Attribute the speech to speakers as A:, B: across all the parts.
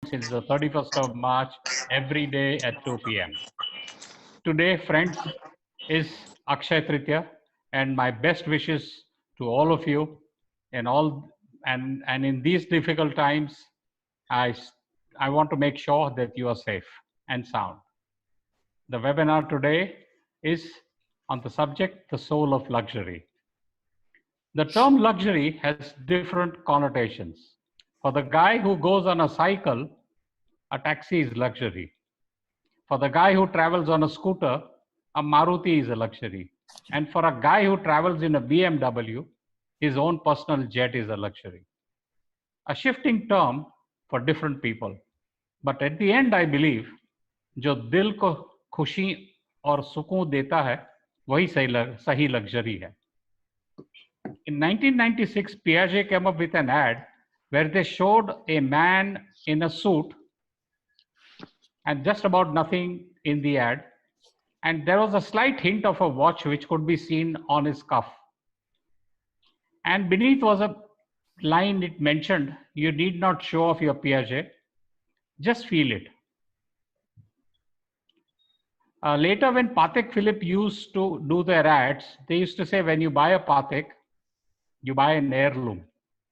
A: since the 31st of March every day at 2 p.m. Today, friends, is Akshay Tritiya, and my best wishes to all of you. And in these difficult times, I I want to make sure that you are safe and sound. The webinar today is on the subject, the soul of luxury. The term luxury has different connotations. For the guy who goes on a cycle, a taxi is luxury. For the guy who travels on a scooter, a Maruti is a luxury. And for a guy who travels in a BMW, his own personal jet is a luxury. A shifting term for different people. But at the end, I believe, जो दिल को खुशी और सुकून देता है, वही सही luxury है. In 1996, Piaget came up with an ad where they showed a man in a suit and just about nothing in the ad. And there was a slight hint of a watch which could be seen on his cuff. And beneath was a line it mentioned, you need not show off your Piaget, just feel it. Later, when Patek Philippe used to do their ads, they used to say, when you buy a Patek, you buy an heirloom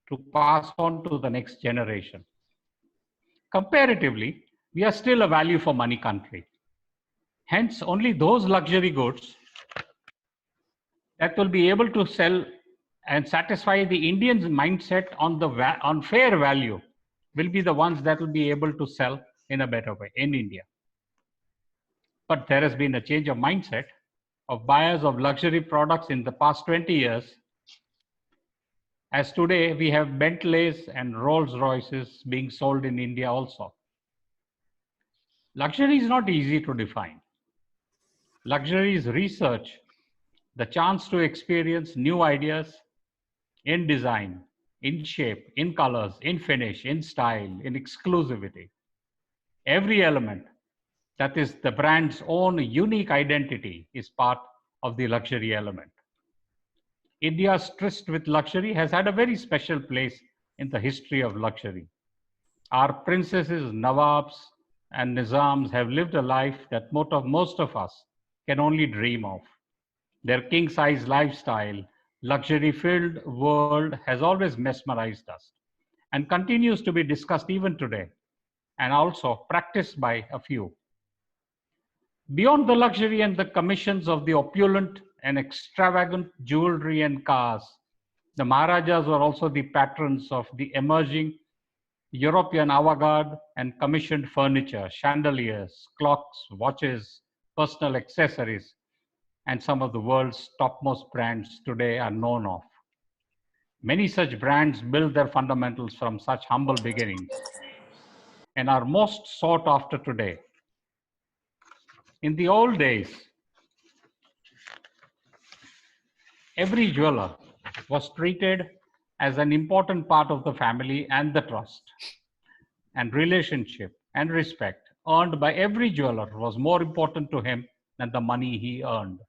A: to pass on to the next generation. Comparatively, we are still a value for money country. Hence, only those luxury goods that will be able to sell and satisfy the Indian's mindset on fair value will be the ones that will be able to sell in a better way in India. But there has been a change of mindset of buyers of luxury products in the past 20 years. As today, we have Bentleys and Rolls Royces being sold in India also. Luxury is not easy to define. Luxury is research, the chance to experience new ideas in design, in shape, in colors, in finish, in style, in exclusivity. Every element that is the brand's own unique identity is part of the luxury element. India's tryst with luxury has had a very special place in the history of luxury. Our princesses, Nawabs, and Nizams have lived a life that most of us can only dream of. Their king-size lifestyle, luxury-filled world has always mesmerized us and continues to be discussed even today and also practiced by a few. Beyond the luxury and the commissions of the opulent and extravagant jewelry and cars, the Maharajas were also the patrons of the emerging European avant-garde and commissioned furniture, chandeliers, clocks, watches, personal accessories, and some of the world's topmost brands today are known of. Many such brands build their fundamentals from such humble beginnings and are most sought after today. In the old days, every jeweler was treated as an important part of the family, and the trust and relationship and respect earned by every jeweler was more important to him than the money he earned.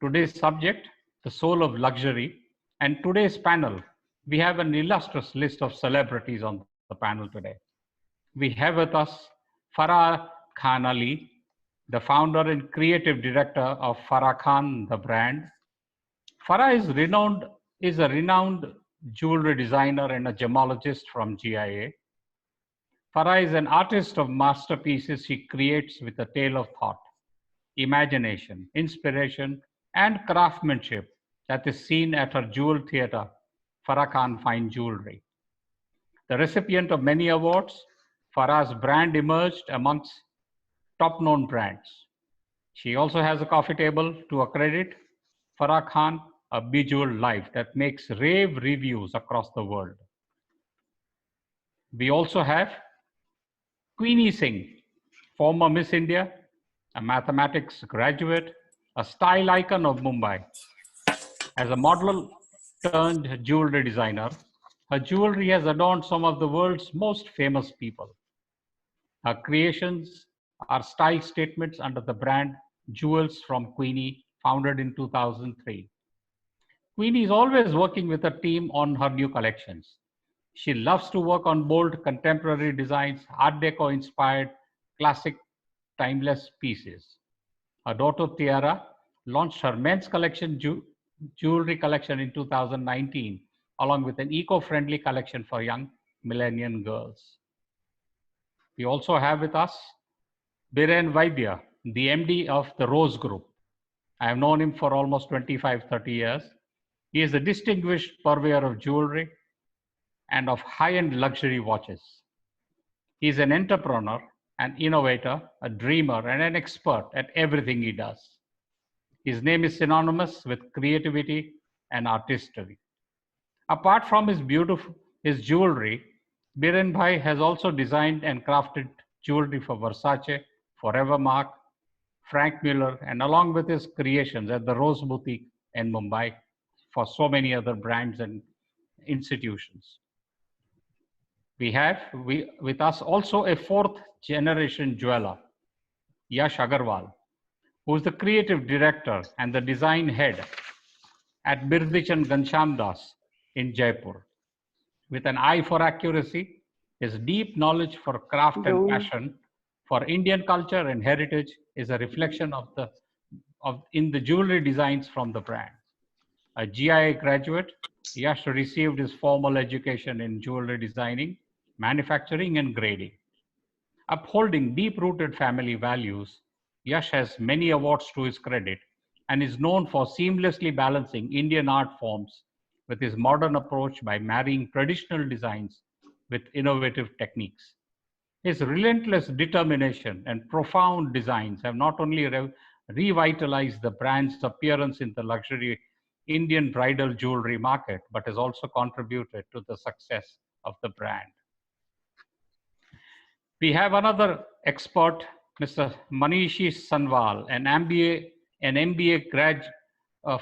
A: Today's subject, the soul of luxury, and today's panel, we have an illustrious list of celebrities on the panel today. We have with us Farah Khan Ali, the founder and creative director of Farah Khan, the brand. Farah is a renowned jewelry designer and a gemologist from GIA. Farah is an artist of masterpieces she creates with a tale of thought, imagination, inspiration, and craftsmanship that is seen at her jewel theater, Farah Khan Fine Jewelry. The recipient of many awards, Farah's brand emerged amongst top-known brands. She also has a coffee table to accredit Farah Khan, a bejeweled life that makes rave reviews across the world. We also have Queenie Singh, former Miss India, a mathematics graduate, a style icon of Mumbai. As a model turned jewelry designer, her jewelry has adorned some of the world's most famous people. Her creations are style statements under the brand Jewels from Queenie, founded in 2003. Queenie is always working with a team on her new collections. She loves to work on bold contemporary designs, Art Deco inspired, classic, timeless pieces. Her daughter Tiara launched her men's collection jewelry collection in 2019, along with an eco-friendly collection for young millennial girls. We also have with us Biren Vaidya, the MD of the Rose Group. I have known him for almost 25, 30 years. He is a distinguished purveyor of jewelry and of high-end luxury watches. He is an entrepreneur, an innovator, a dreamer, and an expert at everything he does. His name is synonymous with creativity and artistry. Apart from his jewelry, Biren Bhai has also designed and crafted jewelry for Versace, Forever Mark, Frank Muller, and along with his creations at the Rose Boutique in Mumbai for so many other brands and institutions. We have with us also a fourth generation jeweler, Yash Agarwal, who is the creative director and the design head at Birdich and Ghanshyam Das in Jaipur. With an eye for accuracy, his deep knowledge for craft and passion for Indian culture and heritage is a reflection in the jewelry designs from the brand. A GIA graduate, Yash received his formal education in jewelry designing, manufacturing, and grading. Upholding deep-rooted family values, Yash has many awards to his credit and is known for seamlessly balancing Indian art forms with his modern approach by marrying traditional designs with innovative techniques. His relentless determination and profound designs have not only revitalized the brand's appearance in the luxury Indian bridal jewelry market, but has also contributed to the success of the brand. We have another expert, Mr. Manishi Sanwal, an MBA grad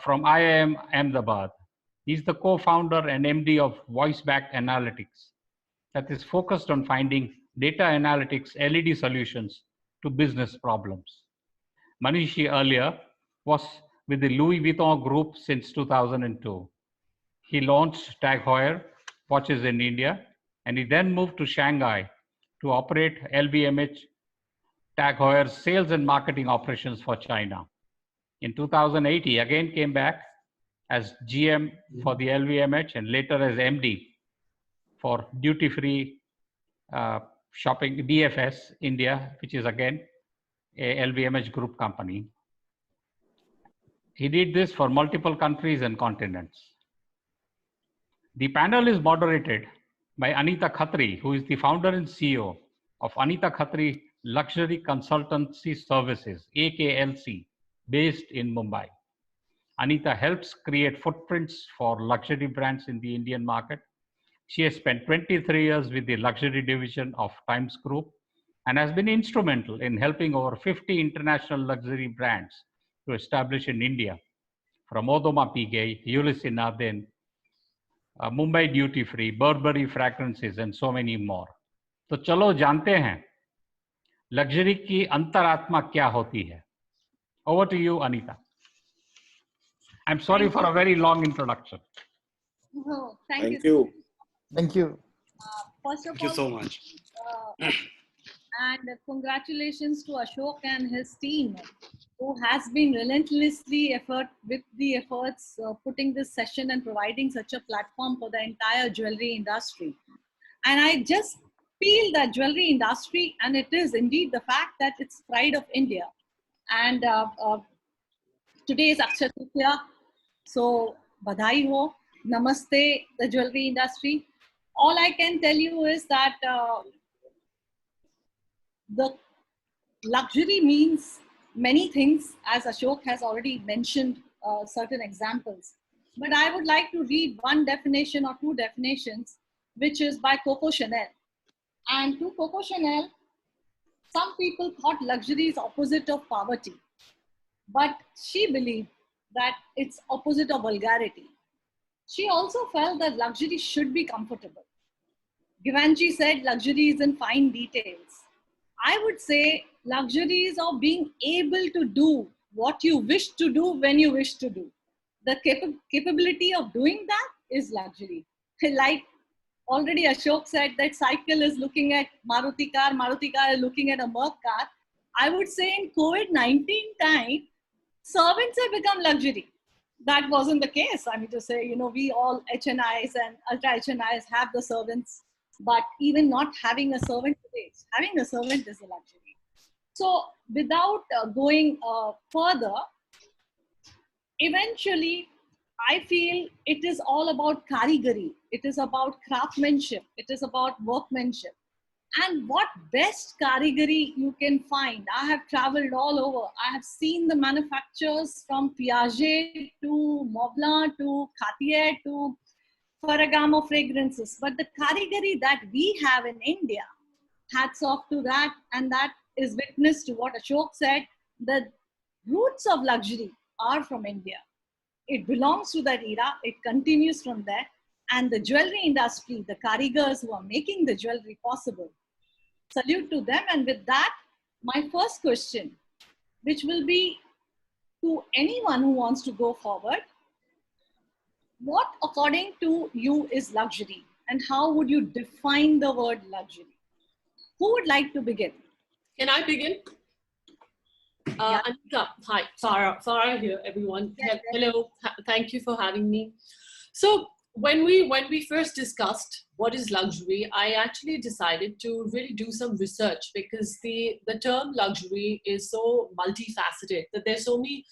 A: from IIM Ahmedabad. He's the co-founder and MD of VoiceBack Analytics that is focused on finding data analytics LED solutions to business problems. Manishi earlier was with the Louis Vuitton Group since 2002. He launched Tag Heuer watches in India, and he then moved to Shanghai to operate LVMH Tag Heuer's sales and marketing operations for China. In 2008, he again came back as GM for the LVMH and later as MD for duty-free shopping, DFS India, which is again a LVMH group company. He did this for multiple countries and continents. The panel is moderated by Anita Khatri, who is the founder and CEO of Anita Khatri Luxury Consultancy Services, AKLC, based in Mumbai. Anita helps create footprints for luxury brands in the Indian market. She has spent 23 years with the luxury division of Times Group and has been instrumental in helping over 50 international luxury brands to establish in India, from Audemars Piguet, Ulysse Nardin, Mumbai Duty Free, Burberry Fragrances, and so many more. तो चलो जानते हैं luxury की अंतरात्मा क्या होती है. Over to you, Anita. I'm sorry for a very long introduction.
B: Oh, thank you.
C: Thank you.
B: First of
D: Thank you
B: all,
D: so much.
B: And congratulations to Ashok and his team, who has been relentlessly efforts putting this session and providing such a platform for the entire jewelry industry. And I just feel that jewelry industry, and it is indeed the fact that it's pride of India. And today is Akshaya Tritiya, so badhai ho, namaste, the jewelry industry. All I can tell you is that the luxury means many things, as Ashok has already mentioned certain examples. But I would like to read one definition or two definitions, which is by Coco Chanel. And to Coco Chanel, some people thought luxury is opposite of poverty, but she believed that it's opposite of vulgarity. She also felt that luxury should be comfortable. Givenchy said luxury is in fine details. I would say luxury is of being able to do what you wish to do when you wish to do. The capability of doing that is luxury. Like already Ashok said that cycle is looking at Maruti car is looking at a Merc car. I would say in COVID-19 time, servants have become luxury. That wasn't the case. I mean to say, you know, we all HNIs and ultra HNIs have the servants, but even not having a servant today, having a servant is a luxury. So without going further, eventually, I feel it is all about karigari. It is about craftsmanship. It is about workmanship. And what best karigari you can find. I have traveled all over. I have seen the manufacturers from Piaget to Montblanc to Cartier to Ferragamo fragrances. But the karigari that we have in India, hats off to that. And that is witness to what Ashok said. The roots of luxury are from India. It belongs to that era. It continues from there. And the jewelry industry, the karigars who are making the jewelry possible, salute to them. And with that, my first question, which will be to anyone who wants to go forward, what according to you is luxury? And how would you define the word luxury? Who would like to begin?
C: Can I begin?
B: Yeah.
C: Anika, hi, Farah here, everyone.
B: Yes,
C: Hello, thank you for having me. So when we first discussed what is luxury, I actually decided to really do some research, because the term luxury is so multifaceted that there's so many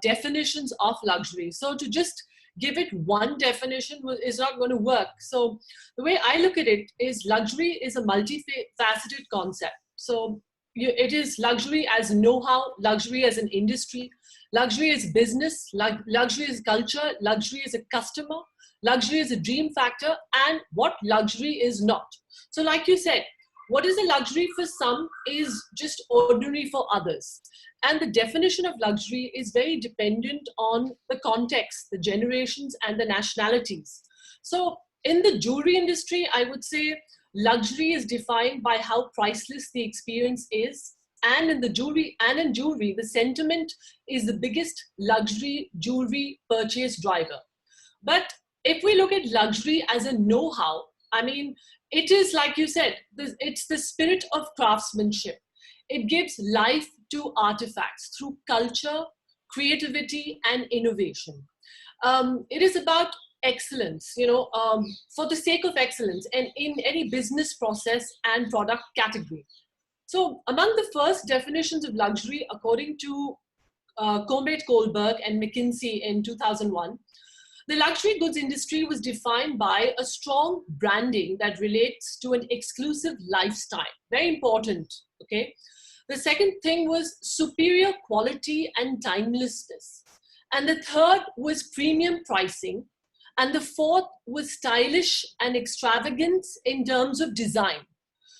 C: definitions of luxury. So to just give it one definition is not going to work. So the way I look at it is luxury is a multifaceted concept. So it is luxury as know-how, luxury as an industry, luxury as business, luxury as culture, luxury as a customer, luxury is a dream factor, and what luxury is not. So like you said, what is a luxury for some is just ordinary for others. And the definition of luxury is very dependent on the context, the generations, and the nationalities. So in the jewelry industry, I would say luxury is defined by how priceless the experience is. And in jewelry, the sentiment is the biggest luxury jewelry purchase driver. But if we look at luxury as a know-how, I mean, it is like you said, it's the spirit of craftsmanship. It gives life to artifacts through culture, creativity, and innovation. It is about excellence, for the sake of excellence, and in any business process and product category. So among the first definitions of luxury, according to Comrade Kohlberg and McKinsey in 2001, the luxury goods industry was defined by a strong branding that relates to an exclusive lifestyle. Very important, okay? The second thing was superior quality and timelessness. And the third was premium pricing. And the fourth was stylish and extravagance in terms of design.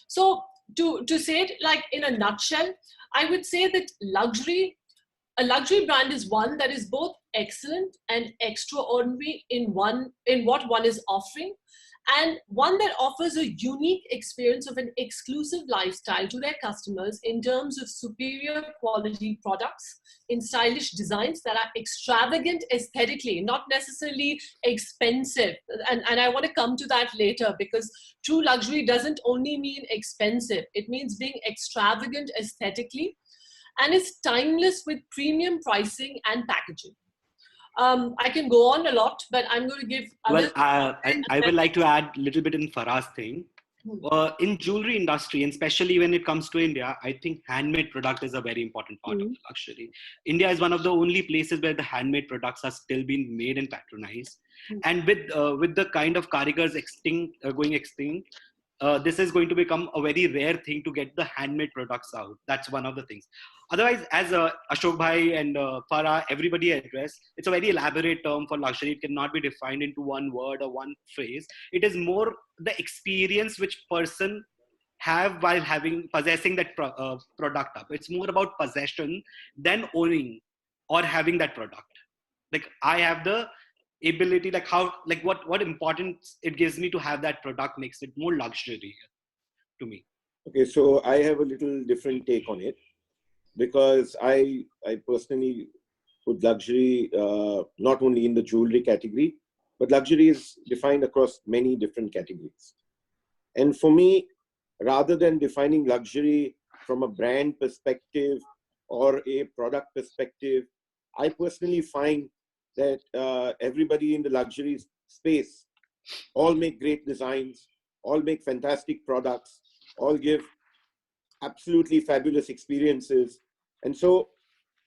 C: So to say it like in a nutshell, I would say that a luxury brand is one that is both excellent and extraordinary in what one is offering, and one that offers a unique experience of an exclusive lifestyle to their customers in terms of superior quality products, in stylish designs that are extravagant aesthetically, not necessarily expensive. And I want to come to that later, because true luxury doesn't only mean expensive. It means being extravagant aesthetically, and it's timeless with premium pricing and packaging. I can go on a lot, but I'm going to give others.
D: Well, I would like to add a little bit in Farah's thing. In jewelry industry, and especially when it comes to India, I think handmade product is a very important part of the luxury. India is one of the only places where the handmade products are still being made and patronized. And with the kind of karigars going extinct, this is going to become a very rare thing to get the handmade products out. That's one of the things. Otherwise, as Ashok Bhai and Farah, everybody addressed, it's a very elaborate term for luxury. It cannot be defined into one word or one phrase. It is more the experience which person have while possessing that product up. It's more about possession than owning or having that product. Like I have the ability, what importance it gives me to have that product makes it more luxury to me.
E: Okay, so I have a little different take on it, because I personally put luxury not only in the jewelry category, but luxury is defined across many different categories. And for me, rather than defining luxury from a brand perspective or a product perspective, I personally find that everybody in the luxury space all make great designs, all make fantastic products, all give absolutely fabulous experiences. And so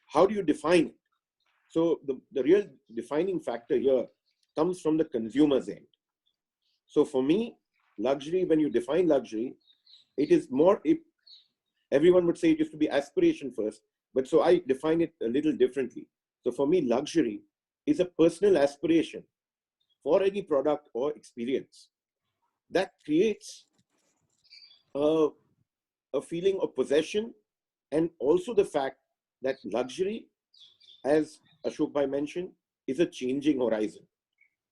E: how do you define it? So the real defining factor here comes from the consumer's end. So for me, luxury, when you define luxury, it is more, everyone would say it used to be aspiration first, but so I define it a little differently. So for me, luxury is a personal aspiration for any product or experience that creates a feeling of possession, and also the fact that luxury, as Ashok Bhai mentioned, is a changing horizon.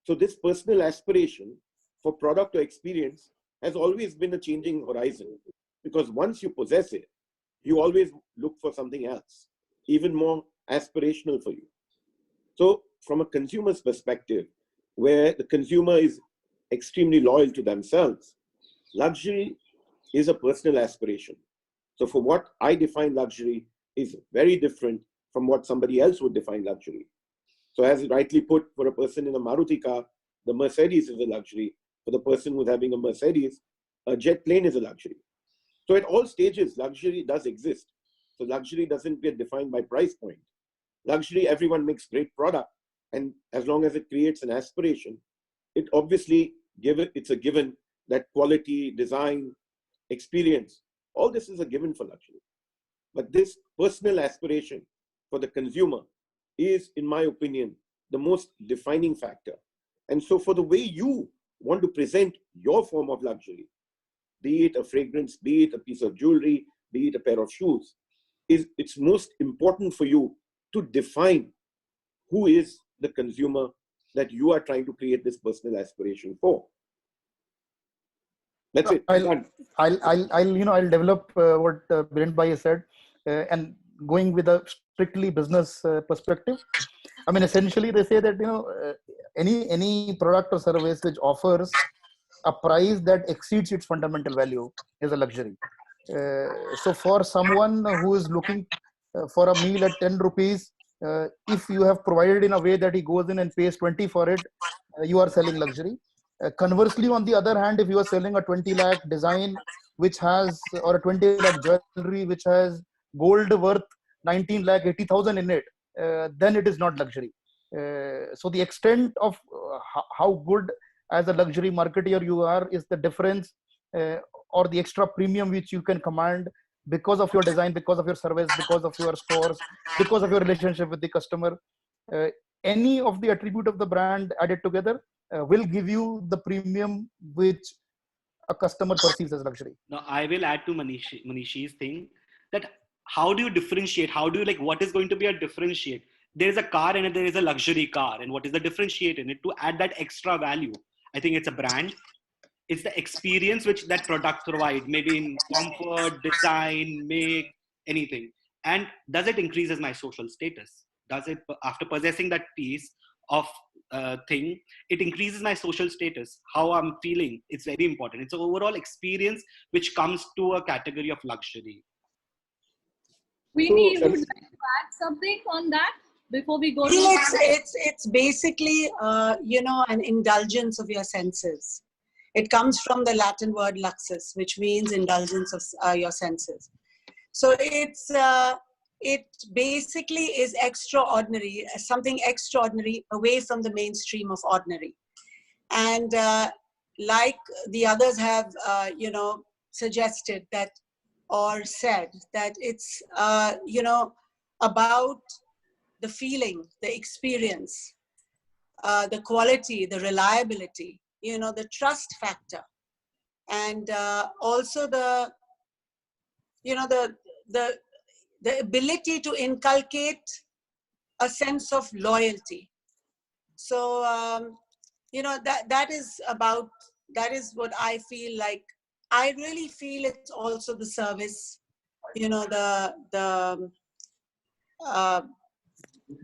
E: So this personal aspiration for product or experience has always been a changing horizon, because once you possess it, you always look for something else, even more aspirational for you. So from a consumer's perspective, where the consumer is extremely loyal to themselves, luxury is a personal aspiration. So for what I define luxury is very different from what somebody else would define luxury. So as rightly put, for a person in a Maruti car, the Mercedes is a luxury. For the person who's having a Mercedes, a jet plane is a luxury. So at all stages, luxury does exist. So luxury doesn't get defined by price point. Luxury, everyone makes great product. And as long as it creates an aspiration, it obviously it's a given that quality, design, experience, all this is a given for luxury. But this personal aspiration for the consumer is, in my opinion, the most defining factor. And so for the way you want to present your form of luxury, be it a fragrance, be it a piece of jewelry, be it a pair of shoes, it's most important for you to define who is the consumer that you are trying to create this personal aspiration for. That's it.
F: I'll develop what Birendra Bhai said, and going with a strictly business perspective. I mean, essentially, they say that any product or service which offers a price that exceeds its fundamental value is a luxury. So for someone who is looking for a meal at 10 rupees, if you have provided in a way that he goes in and pays 20 for it, you are selling luxury. Conversely, on the other hand, if you are selling a 20 lakh design which has, or a 20 lakh jewelry which has gold worth 19 lakh 80,000 in it, then it is not luxury. So the extent of how good as a luxury marketer you are is the difference, or the extra premium which you can command because of your design, because of your service, because of your stores, because of your relationship with the customer. Any of the attribute of the brand added together will give you the premium which a customer perceives as luxury.
D: Now, I will add to Manishi's thing that how do you differentiate? How do you what is going to be a differentiate? There is a car and there is a luxury car. And what is the differentiate in it to add that extra value? I think it's a brand. It's the experience which that product provides, maybe in comfort, design, make, anything. And does it increases my social status? Does it, after possessing that piece of thing, it increases my social status, how I'm feeling? It's very important. It's an overall experience which comes to a category of luxury.
B: Queenie, would you like to add something on that before we go to
G: it's basically an indulgence of your senses. It comes from the Latin word luxus, which means indulgence of your senses. So it basically is extraordinary, something extraordinary away from the mainstream of ordinary. And like the others have, suggested that or said that it's, about the feeling, the experience, the quality, the reliability, the trust factor, and also the ability to inculcate a sense of loyalty. So, that is what I feel like. I really feel it's also the service,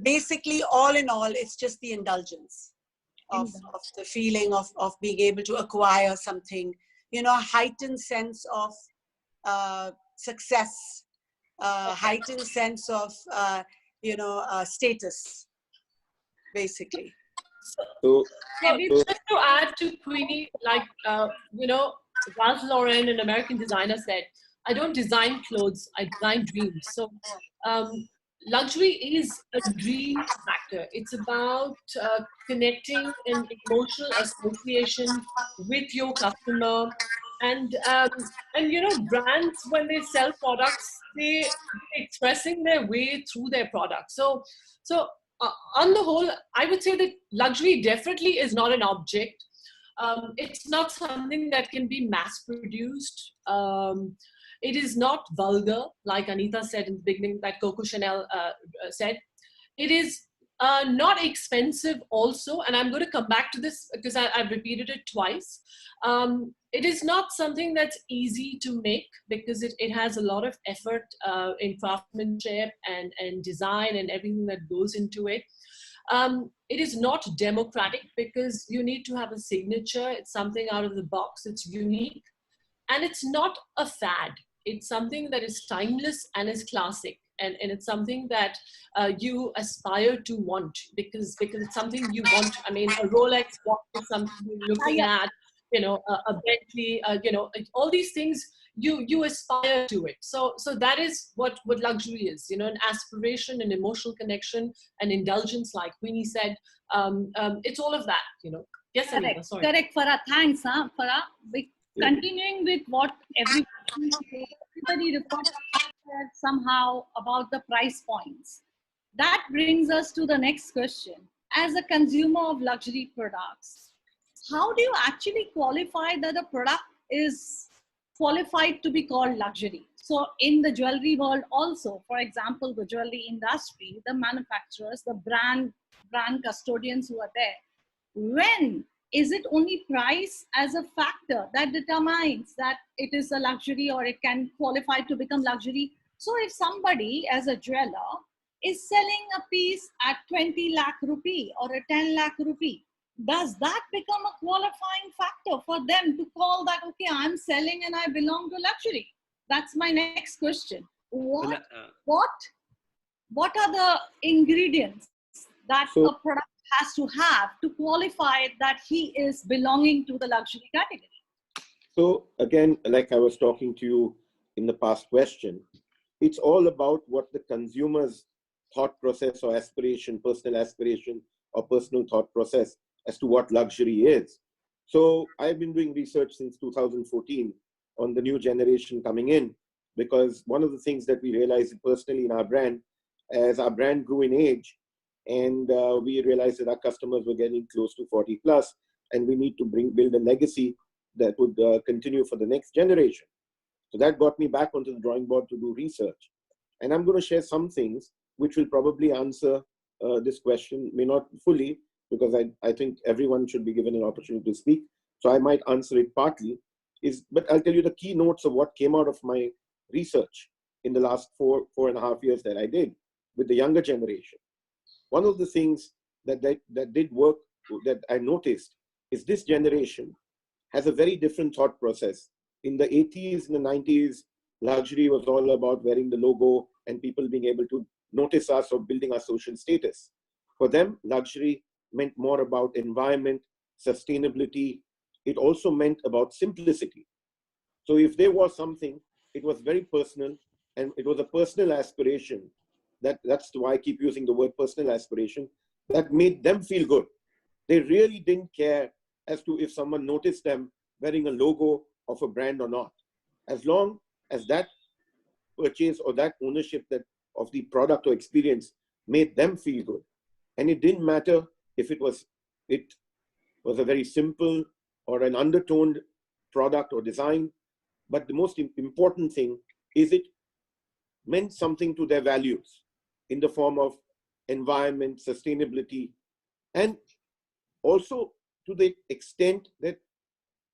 G: basically all in all, it's just the indulgence of the feeling of being able to acquire something, you know, a heightened sense of success, heightened sense of, you know, status, basically.
E: So,
C: Maybe just to add to Queenie, like, you know, Ralph Lauren, an American designer, said, I don't design clothes, I design dreams. So luxury is a dream factor. It's about connecting an emotional association with your customer. And you know, brands, when they sell products, they're expressing their way through their products. So on the whole, I would say that luxury definitely is not an object. It's not something that can be mass produced. It is not vulgar, like Anita said in the beginning, that Coco Chanel said. It is not expensive also, and I'm going to come back to this because I've repeated it twice. It is not something that's easy to make because it has a lot of effort in craftsmanship and design and everything that goes into it. It is not democratic because you need to have a signature. It's something out of the box. It's unique. And it's not a fad. It's something that is timeless and is classic. And it's something that you aspire to want because it's something you want. I mean, a Rolex watch is something you're looking at, you know, a Bentley, you know, all these things, you aspire to it. So that is what luxury is, you know, an aspiration, an emotional connection, an indulgence, like Queenie said. It's all of that, you know. Yes, Anita, sorry.
B: Correct, Farah. Thanks, Farah. Continuing with what everybody reported somehow about the price points. That brings us to the next question. As a consumer of luxury products, how do you actually qualify that a product is qualified to be called luxury? So in the jewelry world also, for example, the jewelry industry, the manufacturers, the brand custodians who are there, when is it only price as a factor that determines that it is a luxury or it can qualify to become luxury? So if somebody as a jeweler is selling a piece at 20 lakh rupee or a 10 lakh rupee, does that become a qualifying factor for them to call that, okay, I'm selling and I belong to luxury? That's my next question. What are the ingredients that a product has to have to qualify that he is belonging to the luxury category?
E: So again, like I was talking to you in the past question, it's all about what the consumer's thought process or aspiration, personal aspiration or personal thought process as to what luxury is. So I've been doing research since 2014 on the new generation coming in, because one of the things that we realized personally in our brand, as our brand grew in age, and we realized that our customers were getting close to 40 plus, and we need to build a legacy that would continue for the next generation. So that got me back onto the drawing board to do research. And I'm going to share some things which will probably answer this question, may not fully, because I think everyone should be given an opportunity to speak. So I might answer it partly, but I'll tell you the key notes of what came out of my research in the last four and a half years that I did with the younger generation. One of the things that did work, that I noticed, is this generation has a very different thought process. In the 80s and the 90s, luxury was all about wearing the logo and people being able to notice us or building our social status. For them, luxury meant more about environment, sustainability. It also meant about simplicity. So if there was something, it was very personal, and it was a personal aspiration. That's why I keep using the word personal aspiration, that made them feel good. They really didn't care as to if someone noticed them wearing a logo of a brand or not. As long as that purchase or that ownership of the product or experience made them feel good. And it didn't matter if it was a very simple or an undertoned product or design, but the most important thing is it meant something to their values in the form of environment, sustainability, and also to the extent that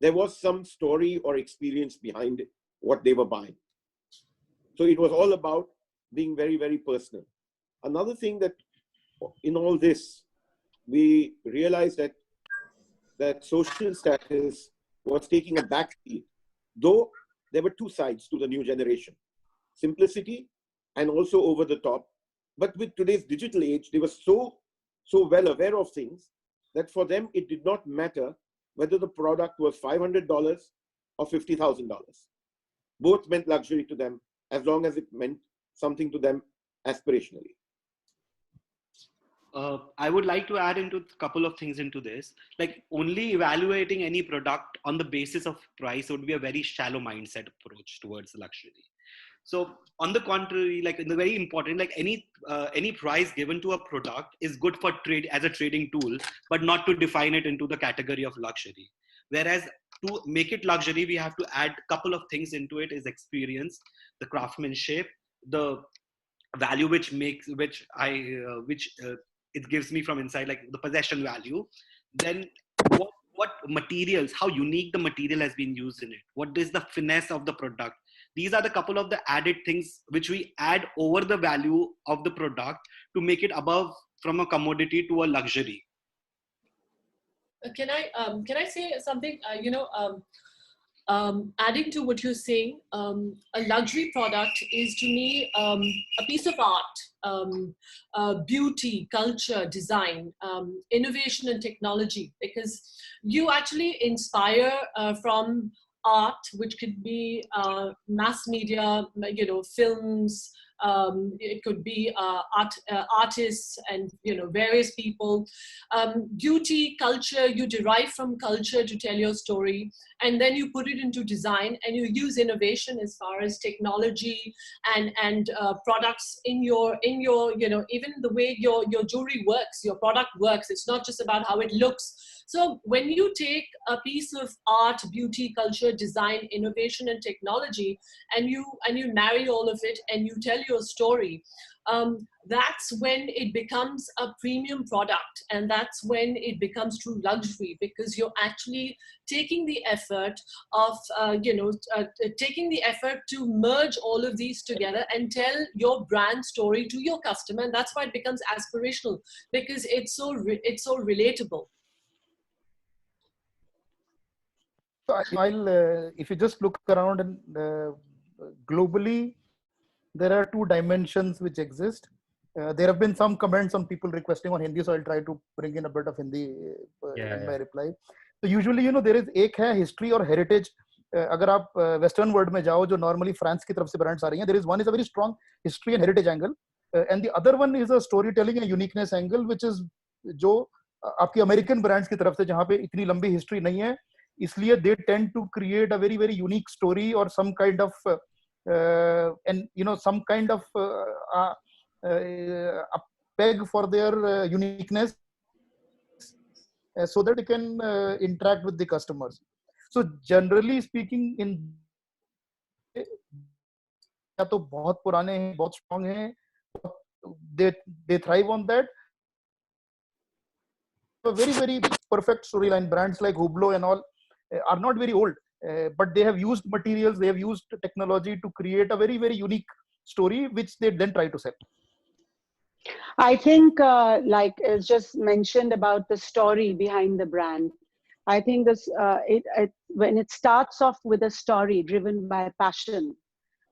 E: there was some story or experience behind it, what they were buying. So it was all about being very, very personal. Another thing that in all this, we realized that that social status was taking a backseat, though there were two sides to the new generation: simplicity and also over the top. But with today's digital age, they were so well aware of things that for them, it did not matter whether the product was $500 or $50,000. Both meant luxury to them, as long as it meant something to them aspirationally.
D: I would like to add into a couple of things into this. Like, only evaluating any product on the basis of price would be a very shallow mindset approach towards luxury. So on the contrary, like in the very important, like any price given to a product is good for trade as a trading tool, but not to define it into the category of luxury. Whereas to make it luxury, we have to add a couple of things into it: is experience, the craftsmanship, the value it gives me from inside, like the possession value. Then what materials, how unique the material has been used in it, what is the finesse of the product. These are the couple of the added things which we add over the value of the product to make it above from a commodity to a luxury.
C: Can I say something? Adding to what you're saying, a luxury product is to me a piece of art, beauty, culture, design, innovation and technology, because you actually inspire from art, which could be mass media, films. It could be artists and various people. Beauty, culture, you derive from culture to tell your story, and then you put it into design, and you use innovation as far as technology and products in your even the way your jewelry works, your product works. It's not just about how it looks. So when you take a piece of art, beauty, culture, design, innovation, and technology, and you marry all of it and you tell your story, that's when it becomes a premium product, and that's when it becomes true luxury, because you're actually taking the effort of taking the effort to merge all of these together and tell your brand story to your customer, and that's why it becomes aspirational, because it's so relatable.
F: While if you just look around and globally, there are two dimensions which exist. There have been some comments on people requesting on Hindi, so I'll try to bring in a bit of Hindi in my reply. So usually, there is एक है history or heritage. अगर आप Western world में जाओ, जो normally France की तरफ से brands आ रही हैं, there is one is a very strong history and heritage angle, and the other one is a storytelling and uniqueness angle, which is जो आपकी American brands की तरफ से, जहाँ पे इतनी लंबी history नहीं है, इसलिए they tend to create a very unique story or some kind of some kind of a peg for their uniqueness, so that they can interact with the customers. So generally speaking, in या तो बहुत पुराने हैं, बहुत strong हैं, they thrive on that. A very perfect storyline. Brands like Hublot and all are not very old, but they have used materials, they have used technology to create a very unique story, which they then try to sell.
G: I think, like it's just mentioned about the story behind the brand. I think this when it starts off with a story driven by passion,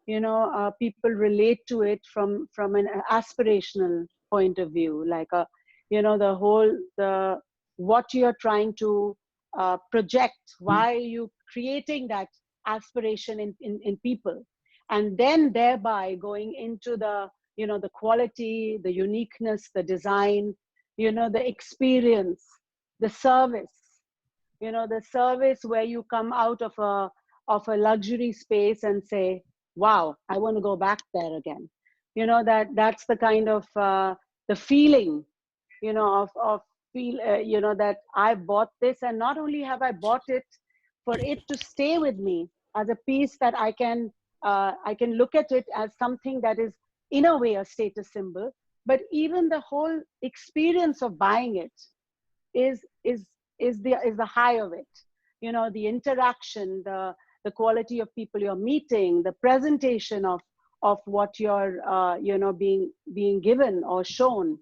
G: people relate to it from an aspirational point of view, like what you're trying to project, why are you creating that aspiration in people, and then thereby going into the the quality, the uniqueness, the design, the experience, the service, the service where you come out of a luxury space and say, wow, I want to go back there again. That's the kind of the feeling, that I bought this, and not only have I bought it, for it to stay with me as a piece that I can look at it as something that is in a way a status symbol, but even the whole experience of buying it is the high of it. The interaction, the quality of people you're meeting, the presentation of what you're being given or shown,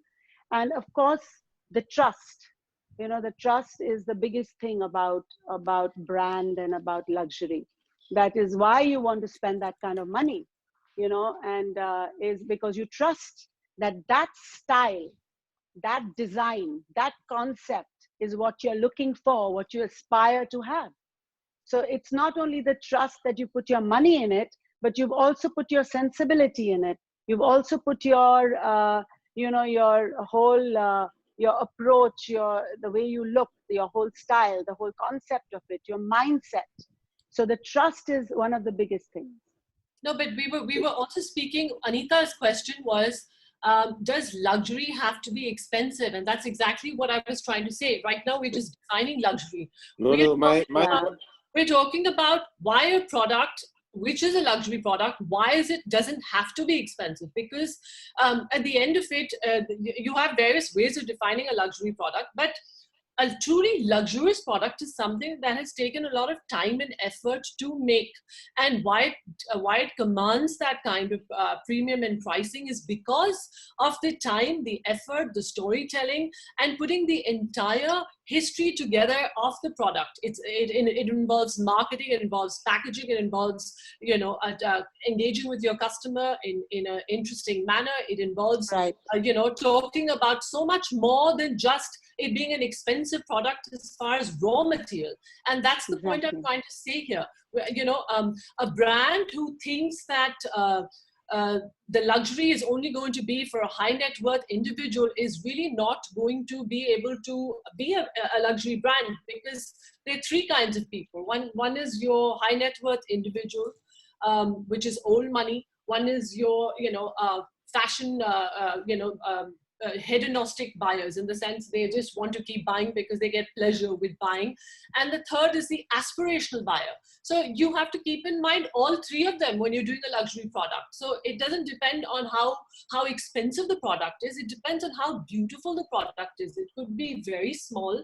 G: and of course the trust You know, the trust is the biggest thing about brand and about luxury. That is why you want to spend that kind of money, you know, and is because you trust that that style, that design, that concept is what you're looking for, what you aspire to have. So it's not only the trust that you put your money in it, but you've also put your sensibility in it. You've also put your, you know, your whole, your approach, the way you look, your whole style, the whole concept of it, your mindset. So the trust is one of the biggest things.
C: No, but we were also speaking. Anita's question was, does luxury have to be expensive? And that's exactly what I was trying to say. Right now, we're just defining luxury. We're talking about why a product, which is a luxury product, why doesn't have to be expensive? Because at the end of it, you have various ways of defining a luxury product, but a truly luxurious product is something that has taken a lot of time and effort to make. And why it commands that kind of premium and pricing is because of the time, the effort, the storytelling, and putting the entire history together of the product. It involves marketing, it involves packaging, it involves, you know, engaging with your customer in an interesting manner. It involves, you know, talking about so much more than just it being an expensive product as far as raw material. And that's the point I'm trying to say here. You know, a brand who thinks that the luxury is only going to be for a high net worth individual is really not going to be able to be a luxury brand, because there are three kinds of people. One is your high net worth individual, which is old money. One is your, you know, fashion, you know, hedonistic buyers, in the sense they just want to keep buying because they get pleasure with buying. And the third is the aspirational buyer. So you have to keep in mind all three of them when you're doing a luxury product. So it doesn't depend on how expensive the product is. It depends on how beautiful the product is. It could be very small.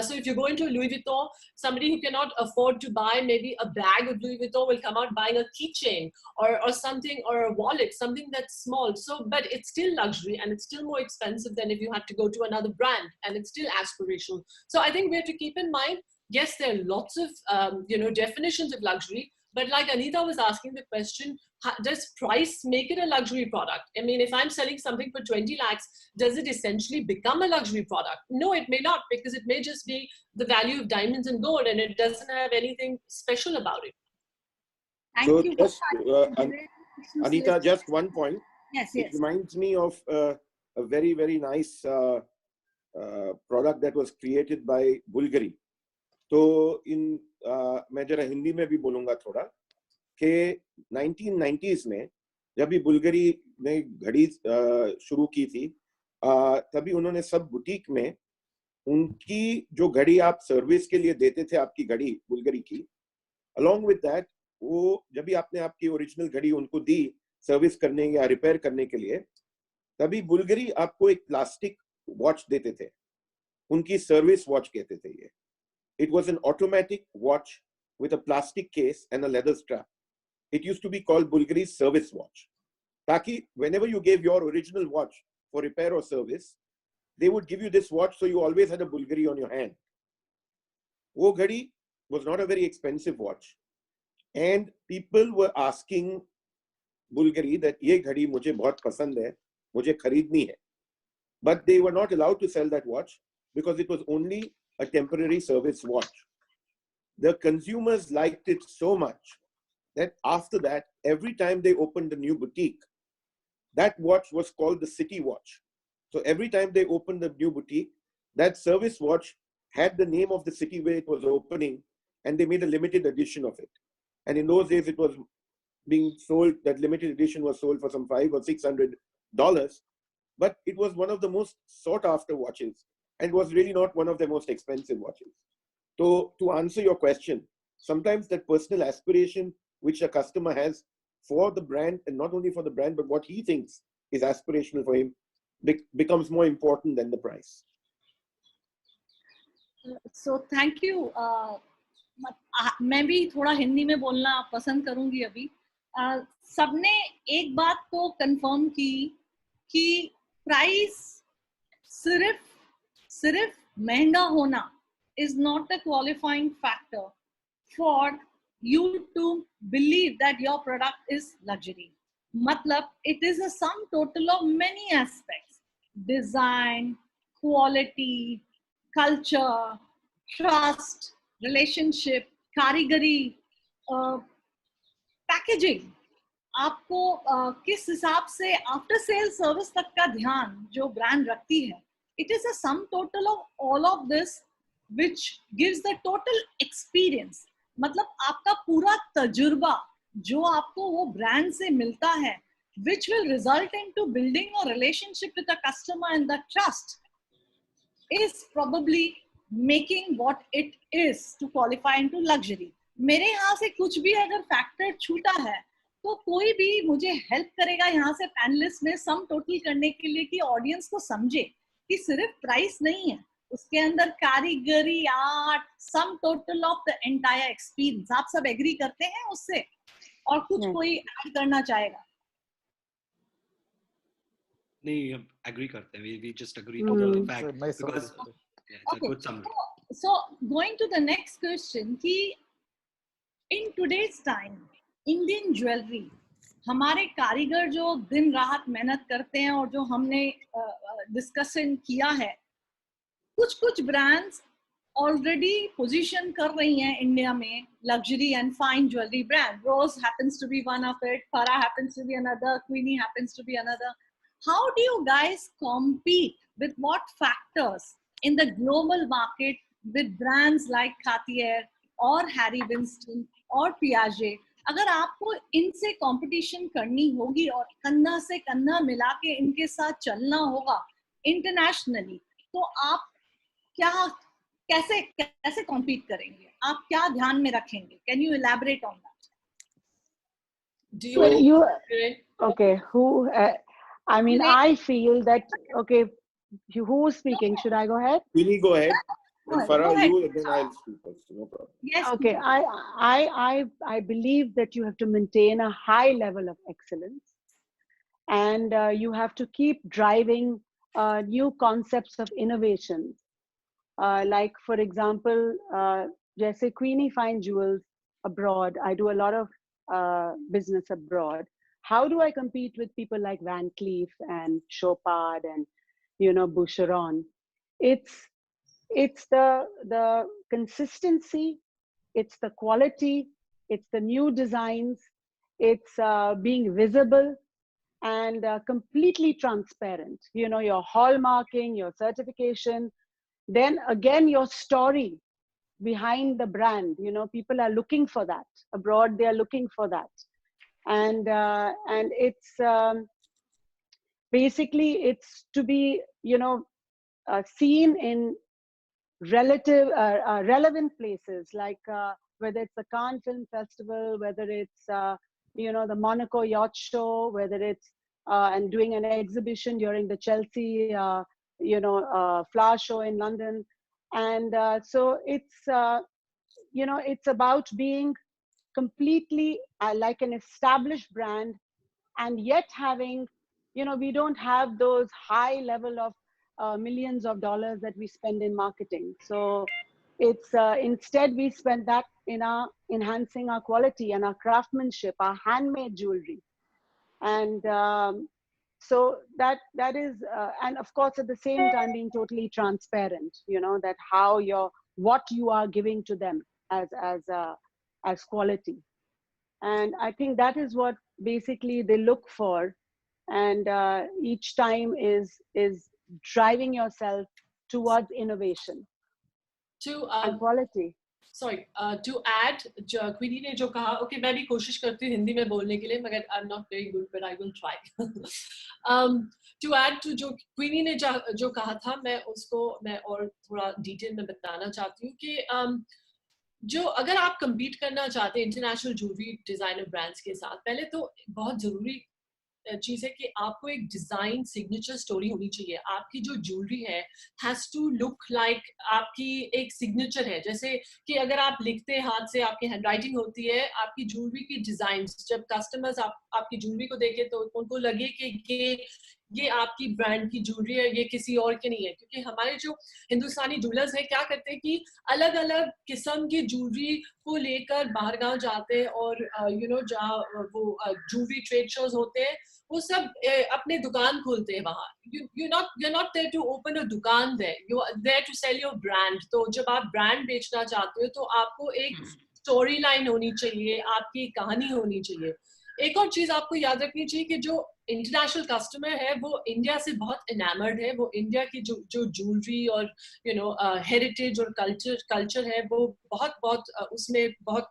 C: So if you're going to Louis Vuitton, somebody who cannot afford to buy maybe a bag of Louis Vuitton will come out buying a keychain or something, or a wallet, something that's small. So, but it's still luxury, and it's still more expensive than if you had to go to another brand, and it's still aspirational. So I think we have to keep in mind, yes, there are lots of you know, definitions of luxury, but like Anita was asking the question, does price make it a luxury product? I mean, if I'm selling something for 20 lakhs, does it essentially become a luxury product? No, it may not, because it may just be the value of diamonds and gold, and it doesn't have anything special about it.
E: Thank you. Just, Anita, just one point.
B: Yes.
E: It reminds me of a very, very nice product that was created by Bulgari. तो मैं जरा हिंदी में भी बोलूँगा थोड़ा कि 1990s में जब भी बुल्गारी ने घड़ी शुरू की थी, तभी उन्होंने सब बुटीक में उनकी जो घड़ी आप सर्विस के लिए देते थे, आपकी घड़ी बुल्गारी की, along with that, वो जब भी आपने आपकी ओरिजिनल घड़ी उनको दी सर्विस करने या रिपेयर करने के लिए, तभी बुल्गारी आपको एक प्लास्टिक वॉच देते थे, उनकी सर्विस वॉच कहते थे ये. It was an automatic watch with a plastic case and a leather strap. It used to be called Bulgari's service watch. Taki, whenever you gave your original watch for repair or service, they would give you this watch, so you always had a Bulgari on your hand. Wo ghadi was not a very expensive watch. And people were asking Bulgari that ye ghadi mujhe bahut pasand hai, mujhe kharidni hai. But they were not allowed to sell that watch because it was only a temporary service watch. The consumers liked it so much that after that, every time they opened a new boutique, that watch was called the city watch. So every time they opened a new boutique, that service watch had the name of the city where it was opening, and they made a limited edition of it. And in those days, it was being sold, that limited edition was sold for some $500 or $600, but it was one of the most sought after watches, and was really not one of the most expensive watches. So to answer your question, sometimes that personal aspiration which a customer has for the brand, and not only for the brand, but what he thinks is aspirational for him, becomes more important than the price.
B: So thank you. मैं भी थोड़ा हिंदी में बोलना पसंद करूंगी अभी. सबने एक बात तो कंफर्म की कि प्राइस सिर्फ महंगा होना is not a qualifying factor for you to believe that your product is luxury. Matlab, it is a sum total of many aspects: design, quality, culture, trust, relationship, karigari, packaging, आपको किस हिसाब से after sale service तक का ध्यान जो brand रखती है, it is a sum total of all of this which gives the total experience. मतलब आपका पूरा तजुर्बा जो आपको वो ब्रांड से मिलता है, which will result into building a relationship with the customer, and the trust is probably making what it is to qualify into luxury. मेरे यहाँ से कुछ भी अगर फैक्टर छूटा है तो कोई भी मुझे हेल्प करेगा यहाँ से पैनलिस्ट में सम टोटल करने के लिए, कि ऑडियंस को समझे कि सिर्फ प्राइस नहीं है, उसके अंदर कारीगरी, art, sum total of the entire experience. आप सब एग्री करते हैं उससे, और कुछ कोई ऐड करना चाहेगा?
D: नहीं, एग्री करते हैं. we just agree to the fact
F: nice
D: because it's a good summary.
B: So going to the next question, कि in today's time Indian jewelry, हमारे कारीगर जो दिन रात मेहनत करते हैं और जो हमने डिस्कशन किया है, कुछ ब्रांड्स ऑलरेडी पोजीशन कर रही हैं इंडिया में luxury and fine jewellery brand. Rose happens to be one of it, Farah happens to be another, Queenie happens to be another. How do you guys compete with what factors in the global market with brands like Cartier or Harry Winston or Piaget? अगर आपको इनसे competition करनी होगी और कंधा से कंधा मिला के इनके साथ चलना होगा इंटरनेशनली, तो आप कैसे compete करेंगे? आप क्या ध्यान में रखेंगे? Can you elaborate on that?
C: Do you
H: okay, I mean, I feel that, okay, who's speaking? Should I go ahead?
E: Queenie, go ahead. And Farah,
B: Go ahead.
E: you, and then I'll speak also, no problem.
B: Yes.
H: Okay, I believe that you have to maintain a high level of excellence, and you have to keep driving new concepts of innovations. Like, for example, Jesse Queenie Fine Jewels abroad. I do a lot of business abroad. How do I compete with people like Van Cleef and Chopard and, Boucheron? It's the consistency, it's the quality, it's the new designs, it's being visible and completely transparent. Your hallmarking, your certification, then again your story behind the brand. People are looking for that abroad. They are looking for that. And it's basically it's to be seen in relevant places, like whether it's the Cannes Film Festival, whether it's the Monaco Yacht Show, whether it's and doing an exhibition during the Chelsea flower show in London. And so it's it's about being completely like an established brand, and yet having, we don't have those high level of millions of dollars that we spend in marketing. So it's instead we spend that in enhancing our quality and our craftsmanship, our handmade jewelry. And so that is and of course at the same time being totally transparent, that what you are giving to them as quality. And I think that is what basically they look for, and each time is driving yourself towards innovation and quality.
C: Sorry, to add, Queenie ने जो कहा, okay, मैं भी कोशिश करती हूँ हिंदी में बोलने के लिए, मगर I'm not very good, but I will try. To add to जो Queenie ने जो कहा था, मैं और थोड़ा डिटेल में बताना चाहती हूँ कि जो अगर आप compete करना चाहते हैं इंटरनेशनल ज्वेलरी डिजाइनर ब्रांड्स के साथ, पहले तो बहुत जरूरी चीज है कि आपको एक डिजाइन सिग्नेचर स्टोरी होनी चाहिए. आपकी जो ज्वेलरी है हैज टू लुक लाइक आपकी एक सिग्नेचर है. जैसे कि अगर आप लिखते हैं हाथ से, आपकी हैंडराइटिंग होती है, आपकी ज्वेलरी की डिजाइन, जब कस्टमर्स आपकी ज्वेलरी को देखे तो उनको लगे कि ये आपकी ब्रांड की ज्वेलरी है, ये किसी और की नहीं है। क्योंकि हमारे जो हिंदुस्तानी ज्वेलर्स हैं क्या करते हैं कि अलग अलग किस्म की ज्वेलरी को लेकर बाहर गांव जाते हैं, और जहाँ वो ज्वेलरी ट्रेड शोज होते हैं वो सब अपने दुकान खोलते हैं वहाँ। you're not there to open a दुकान there, you are there to sell your brand। तो जब आप ब्रांड बेचना चाहते हो तो आपको एक स्टोरी लाइन होनी चाहिए, आपकी कहानी होनी चाहिए। एक और चीज आपको याद रखनी चाहिए कि जो इंटरनेशनल कस्टमर है वो इंडिया से बहुत इनामर्ड है, वो इंडिया की जो ज्वेलरी और हेरिटेज और कल्चर है वो बहुत उसमें बहुत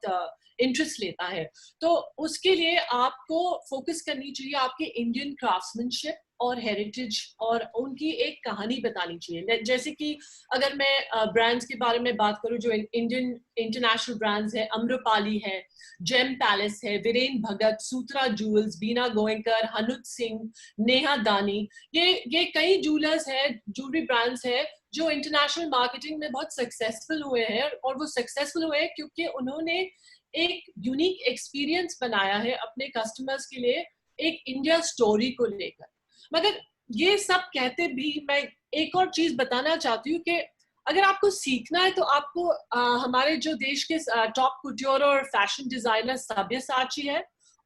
C: इंटरेस्ट लेता है। तो उसके लिए आपको फोकस करनी चाहिए आपके इंडियन क्राफ्ट्समैनशिप और हेरिटेज, और उनकी एक कहानी बतानी चाहिए। जैसे कि अगर मैं ब्रांड्स के बारे में बात करूं, जो इंडियन इंटरनेशनल ब्रांड्स है, अम्रपाली है, जेम पैलेस है, वीरेन भगत, सूत्रा ज्वेल्स, बीना गोयंकर, हनुत सिंह, नेहा दानी, ये कई ज्वेलर्स है, ज्वेलरी ब्रांड्स है जो इंटरनेशनल मार्केटिंग में बहुत सक्सेसफुल हुए हैं। और वो सक्सेसफुल हुए हैं क्योंकि उन्होंने एक यूनिक एक्सपीरियंस बनाया है अपने कस्टमर्स के लिए, एक इंडिया स्टोरी को लेकर। मगर ये सब कहते भी मैं एक और चीज बताना चाहती हूँ कि अगर आपको सीखना है तो आपको हमारे जो देश के टॉप कुट्योर और फैशन डिजाइनर सब्यसाची है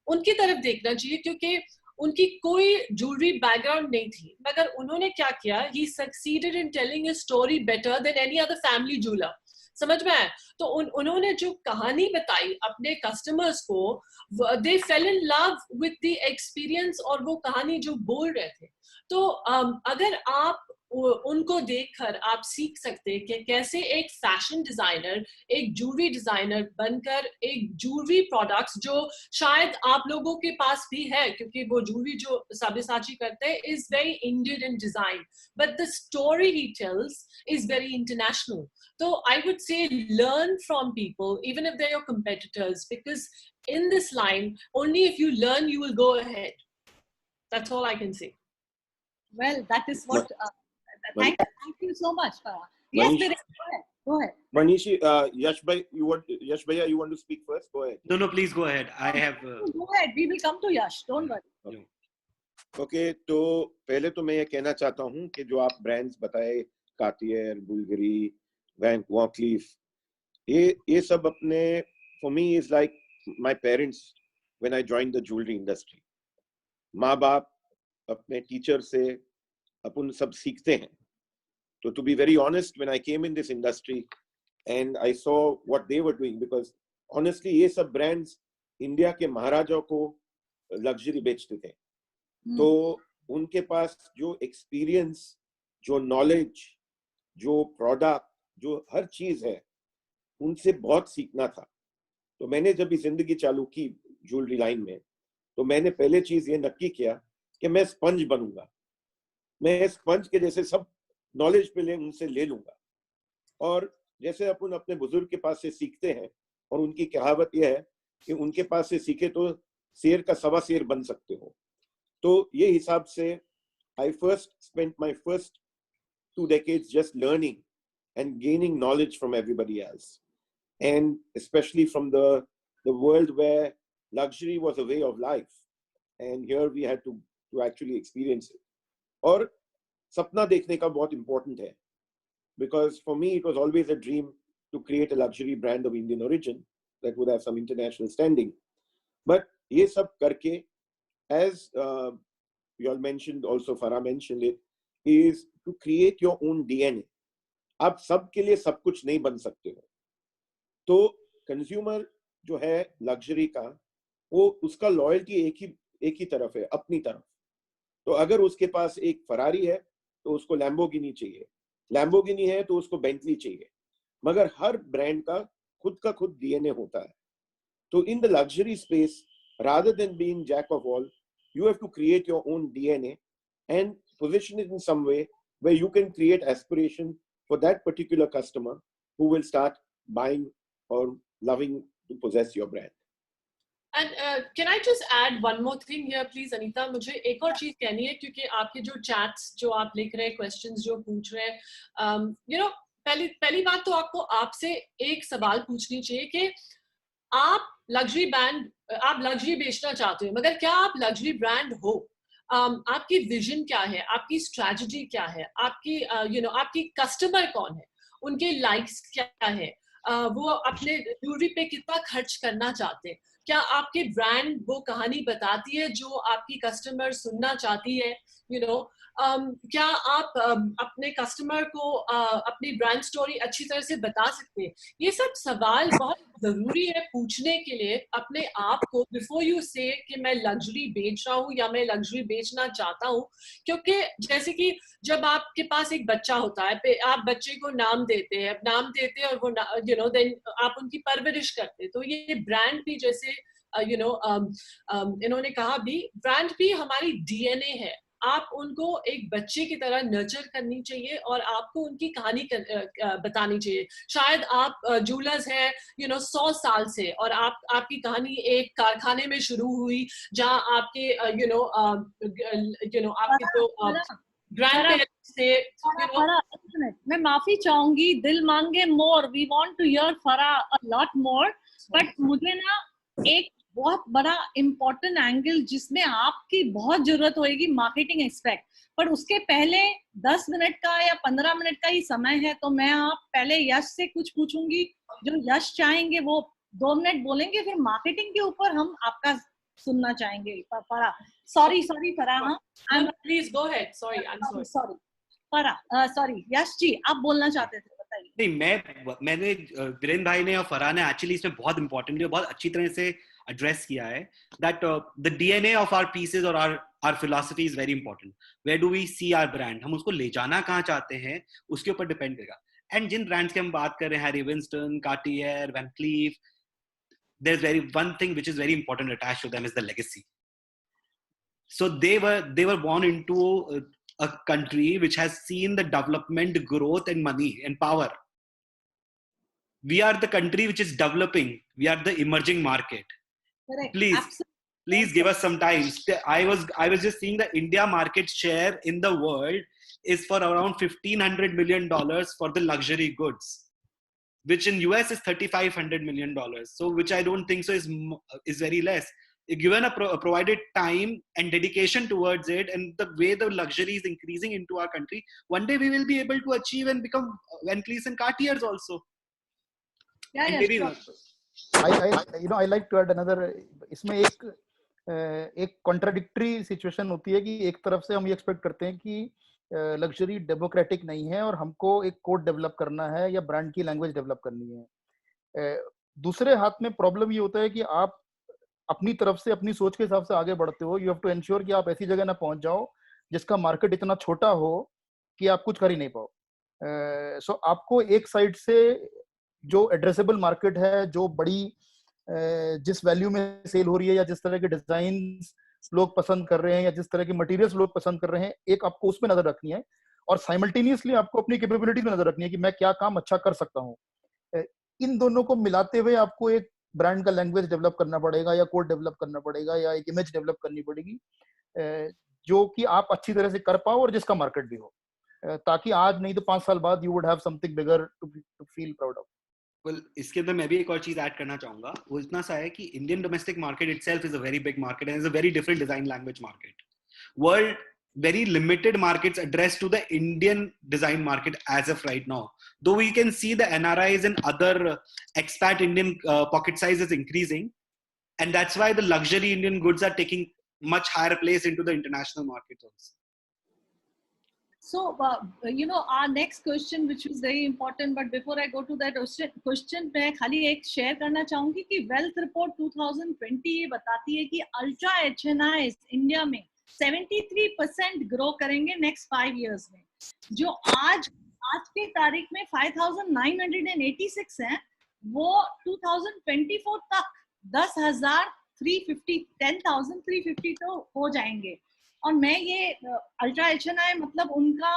C: उनकी तरफ देखना चाहिए, क्योंकि उनकी कोई ज्वेलरी बैकग्राउंड नहीं थी, मगर उन्होंने क्या किया, he succeeded in telling a story better than any other family jeweller. समझ में आया? तो उन्होंने जो कहानी बताई अपने कस्टमर्स को, they fell in love with the experience, और वो कहानी जो बोल रहे थे। तो अगर आप उनको देखकर आप सीख सकते हैं कि कैसे एक फैशन डिजाइनर, एक ज्वेलरी डिजाइनर बनकर एक ज्वेलरी प्रोडक्ट्स जो शायद आप लोगों के पास भी है, क्योंकि वो ज्वेलरी जो सब्यसाची करते हैं is very Indian in design, but the story he tells is very international. So I would say learn from people, even if they're your competitors, because in this line, only if you learn, you will go ahead. That's all I can say.
B: Well, that is what. Thank you so much, Farah. Yes, go ahead.
E: Manishi, Yash Bhaiya, you want to speak first? Go ahead.
D: No, please go ahead. I have.
B: Go ahead. We will come to Yash. Don't worry.
E: Okay, तो पहले तो मैं ये कहना चाहता हूँ कि जो आप ब्रांड्स बताए, कार्टियर, बुल्गारी, Van Cleef, ये सब अपने, for me is like my parents when I joined the jewelry industry. माँ बाप अपने टीचर से अपन सब सीखते हैं। तो to be very honest, when I came in this industry and I saw what they were doing, because honestly ये सब brands इंडिया के महाराजाओं को लग्जरी बेचते थे। तो उनके पास जो एक्सपीरियंस, जो नॉलेज, जो प्रोडक्ट, जो हर चीज है, उनसे बहुत सीखना था। तो मैंने जब ये जिंदगी चालू की ज्वेलरी लाइन में, तो मैंने पहले चीज ये नक्की किया कि मैं स्पंज बनूंगा। मैं स्पंज के जैसे सब नॉलेज पहले उनसे ले लूंगा, और जैसे अपन अपने बुजुर्ग के पास से सीखते हैं, और उनकी कहावत यह है कि उनके पास से सीखे तो शेर का सवा शेर बन सकते हो। तो ये हिसाब से I first spent my first 2 decades just learning and gaining knowledge from everybody else, and especially from the world where luxury was a way of life, and here we had to actually experience it. और सपना देखने का बहुत important है, because for me it was always a dream to create a luxury brand of Indian origin that would have some international standing. But ये सब करके, as you all mentioned, also Farah mentioned it, is to create your own DNA. आप सब के लिए सब कुछ नहीं बन सकते हो। तो कंज्यूमर जो है लग्जरी का, वो उसका लॉयल्टी एक ही तरफ है, अपनी तरफ। तो अगर उसके पास एक फरारी है तो उसको लैम्बोर्गिनी चाहिए, लैम्बोर्गिनी है तो उसको बेंटली चाहिए, मगर हर ब्रांड का खुद डीएनए होता है। तो in the luxury space, rather than being jack of all, you have to create your own DNA and position it in some way where you can create aspiration for that particular customer who will start buying or loving to possess your brand.
C: And can I just add one more thing here, please, Anita? मुझे एक और चीज कहनी है, क्योंकि आपके जो chats जो आप लिख रहे हैं, questions जो पूछ रहे हैं, पहली बात तो आपको आपसे एक सवाल पूछनी चाहिए कि आप लग्जरी बेचना चाहते हो, मगर क्या आप लग्जरी ब्रांड हो? आपकी विजन क्या है, आपकी स्ट्रैटेजी क्या है, आपकी आपकी कस्टमर कौन है, उनके लाइक्स क्या है, वो अपने ज्वेलरी पे कितना खर्च करना चाहते हैं, क्या आपके ब्रांड वो कहानी बताती है जो आपकी कस्टमर सुनना चाहती है, क्या आप अपने कस्टमर को अपनी ब्रांड स्टोरी अच्छी तरह से बता सकते हैं। ये सब सवाल बहुत जरूरी है पूछने के लिए अपने आप को बिफोर यू से कि मैं लग्जरी बेच रहा हूँ या मैं लग्जरी बेचना चाहता हूँ। क्योंकि जैसे कि जब आपके पास एक बच्चा होता है, आप बच्चे को नाम देते हैं और वो देन आप उनकी परवरिश करते हैं। तो ये ब्रांड भी जैसे इन्होंने कहा भी, ब्रांड भी हमारी डीएनए है। आप उनको एक बच्चे की तरह नर्चर करनी चाहिए और आपको उनकी कहानी बतानी चाहिए। शायद आप जूलर्स हैं 100 साल से, और आपकी कहानी एक कारखाने में शुरू हुई जहां आपके आपके जो ग्रैंड पेरेंट्स थे।
B: मैं माफी चाहूंगी, दिल मांगे more, we want to hear Farah a lot more, but मुझे ना एक बहुत बड़ा इम्पोर्टेंट एंगल जिसमें आपकी बहुत जरूरत होगी, मार्केटिंग एक्सपेक्ट, पर उसके पहले 10 मिनट का या 15 मिनट का ही समय है। तो मैं आप पहले यश से कुछ पूछूंगी, जो यश चाहेंगे वो 2 मिनट बोलेंगे, फिर मार्केटिंग के ऊपर हम आपका सुनना चाहेंगे। Farah, sorry Farah,
C: please go ahead, sorry
B: Farah, sorry Yash ji, आप बोलना चाहते थे, बताइए।
D: नहीं, मैंने वीरेंद्र भाई ने और फराह ने एक्चुअली इसमें बहुत इंपॉर्टेंटली बहुत अच्छी तरह से एड्रेस किया है that the DNA of our pieces और our philosophy is very important. Where do we see our brand? हम उसको ले जाना कहाँ चाहते हैं, उसके ऊपर डिपेंड करेगा। एंड जिन ब्रांड्स की हम बात कर रहे हैं, Harry Winston, Cartier, Van Cleef, there's one thing which is very important attached to them is the legacy. So they were born into a country which has seen the development, growth and money and power. We are the country which is developing. We are the emerging market.
B: Correct.
D: Please give us some time. I was just seeing the India market share in the world is for around $1,500 million for the luxury goods, which in US is $3,500 million. So which I don't think so is very less. Given a provided time and dedication towards it, and the way the luxury is increasing into our country, one day we will be able to achieve and become Van Cleef and Cartiers also.
B: Yeah, sure.
F: I like to add another. इसमें एक contradictory situation होती है कि एक तरफ से हम ये एक्सपेक्ट करते हैं कि लग्जरी डेमोक्रेटिक नहीं है और हमको एक कोड डेवलप करना है या ब्रांड की लैंग्वेज डेवलप करनी है। दूसरे हाथ में प्रॉब्लम ये होता है कि आप अपनी तरफ से अपनी सोच के हिसाब से आगे बढ़ते हो। यू हैव टू एंश्योर कि आप ऐसी जगह ना पहुंच जाओ जिसका मार्केट इतना छोटा हो कि आप कुछ कर ही नहीं पाओ। सो आपको एक साइड से जो एड्रेसेबल मार्केट है, जो बड़ी जिस वैल्यू में सेल हो रही है या जिस तरह के डिजाइन लोग पसंद कर रहे हैं या जिस तरह के मटेरियल्स लोग पसंद कर रहे हैं, एक आपको उसमें नजर रखनी है और साइमल्टेनियसली आपको अपनी कैपेबिलिटी में नजर रखनी है कि मैं क्या काम अच्छा कर सकता हूँ। इन दोनों को मिलाते हुए आपको एक ब्रांड का लैंग्वेज डेवलप करना पड़ेगा या कोड डेवलप करना पड़ेगा या एक इमेज डेवलप करनी पड़ेगी जो कि आप अच्छी तरह से कर पाओ और जिसका मार्केट भी हो, ताकि आज नहीं तो 5 साल बाद you would have something bigger to feel proud of.
D: Well, इसके अंदर मैं भी एक और चीज ऐड करना चाहूंगा। वो इतना सा है कि Indian domestic market itself is a very big market and is a very different design language market. World very limited markets addressed to the Indian design market as of right now. Though we can see the NRIs and other expat Indian pocket size is increasing, and that's why the luxury Indian goods are taking much higher place into the international markets also.
B: So, our next question, which is very important, but before I go to that question, मैं खाली एक share करना चाहूँगी कि Wealth Report 2020 ये बताती है कि Ultra HNIs इंडिया में 73% ग्रो करेंगे नेक्स्ट 5 years में। जो आज की तारीख में 5,986 हैं, वो 2024 तक 10,350 तो हो जाएंगे। और मैं ये अल्ट्रा HNI मतलब उनका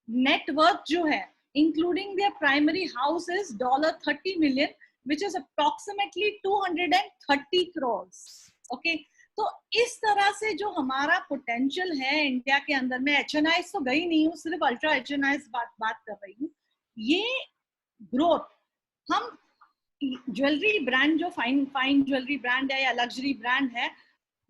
B: नेट वर्थ जो है including there primary house is $30 million, which is approximately 230 crores. Okay, तो इस तरह से जो हमारा पोटेंशियल है इंडिया के अंदर, मैं HNIs तो गई नहीं हूँ, सिर्फ अल्ट्रा HNIs बात कर रही हूँ। ये ग्रोथ हम ज्वेलरी ब्रांड जो फाइन ज्वेलरी ब्रांड है या लग्जरी ब्रांड है,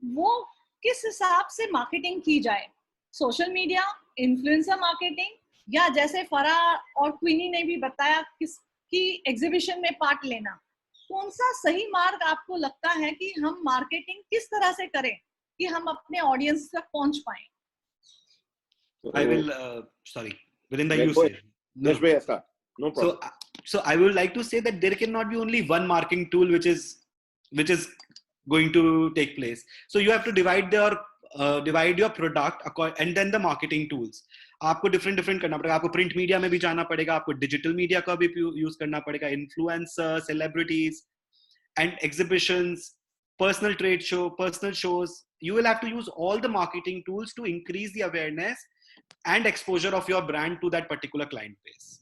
B: वो किस हिसाब से मार्केटिंग की जाए, सोशल मीडिया, इन्फ्लुएंसर मार्केटिंग, या जैसे फराह और क्वीनी ने भी बताया किसकी एग्जीबिशन में पार्ट लेना, कौन सा सही मार्ग आपको लगता है कि हम मार्केटिंग किस तरह से करें कि हम अपने ऑडियंस तक पहुंच पाएं?
D: I will, sorry, Virinda,
E: Yeah,
D: you
E: go
D: say.
E: ahead. Nesh bhai, start. No problem.
D: So I would like to say that there cannot be only one marketing tool which is going to take place. So you have to divide your product and then the marketing tools. आपको different करना पड़ेगा. आपको print media में भी जाना पड़ेगा. आपको digital media का भी use करना पड़ेगा. Influencers, celebrities, and exhibitions, personal trade show, personal shows. You will have to use all the marketing tools to increase the awareness and exposure of your brand to that particular client base.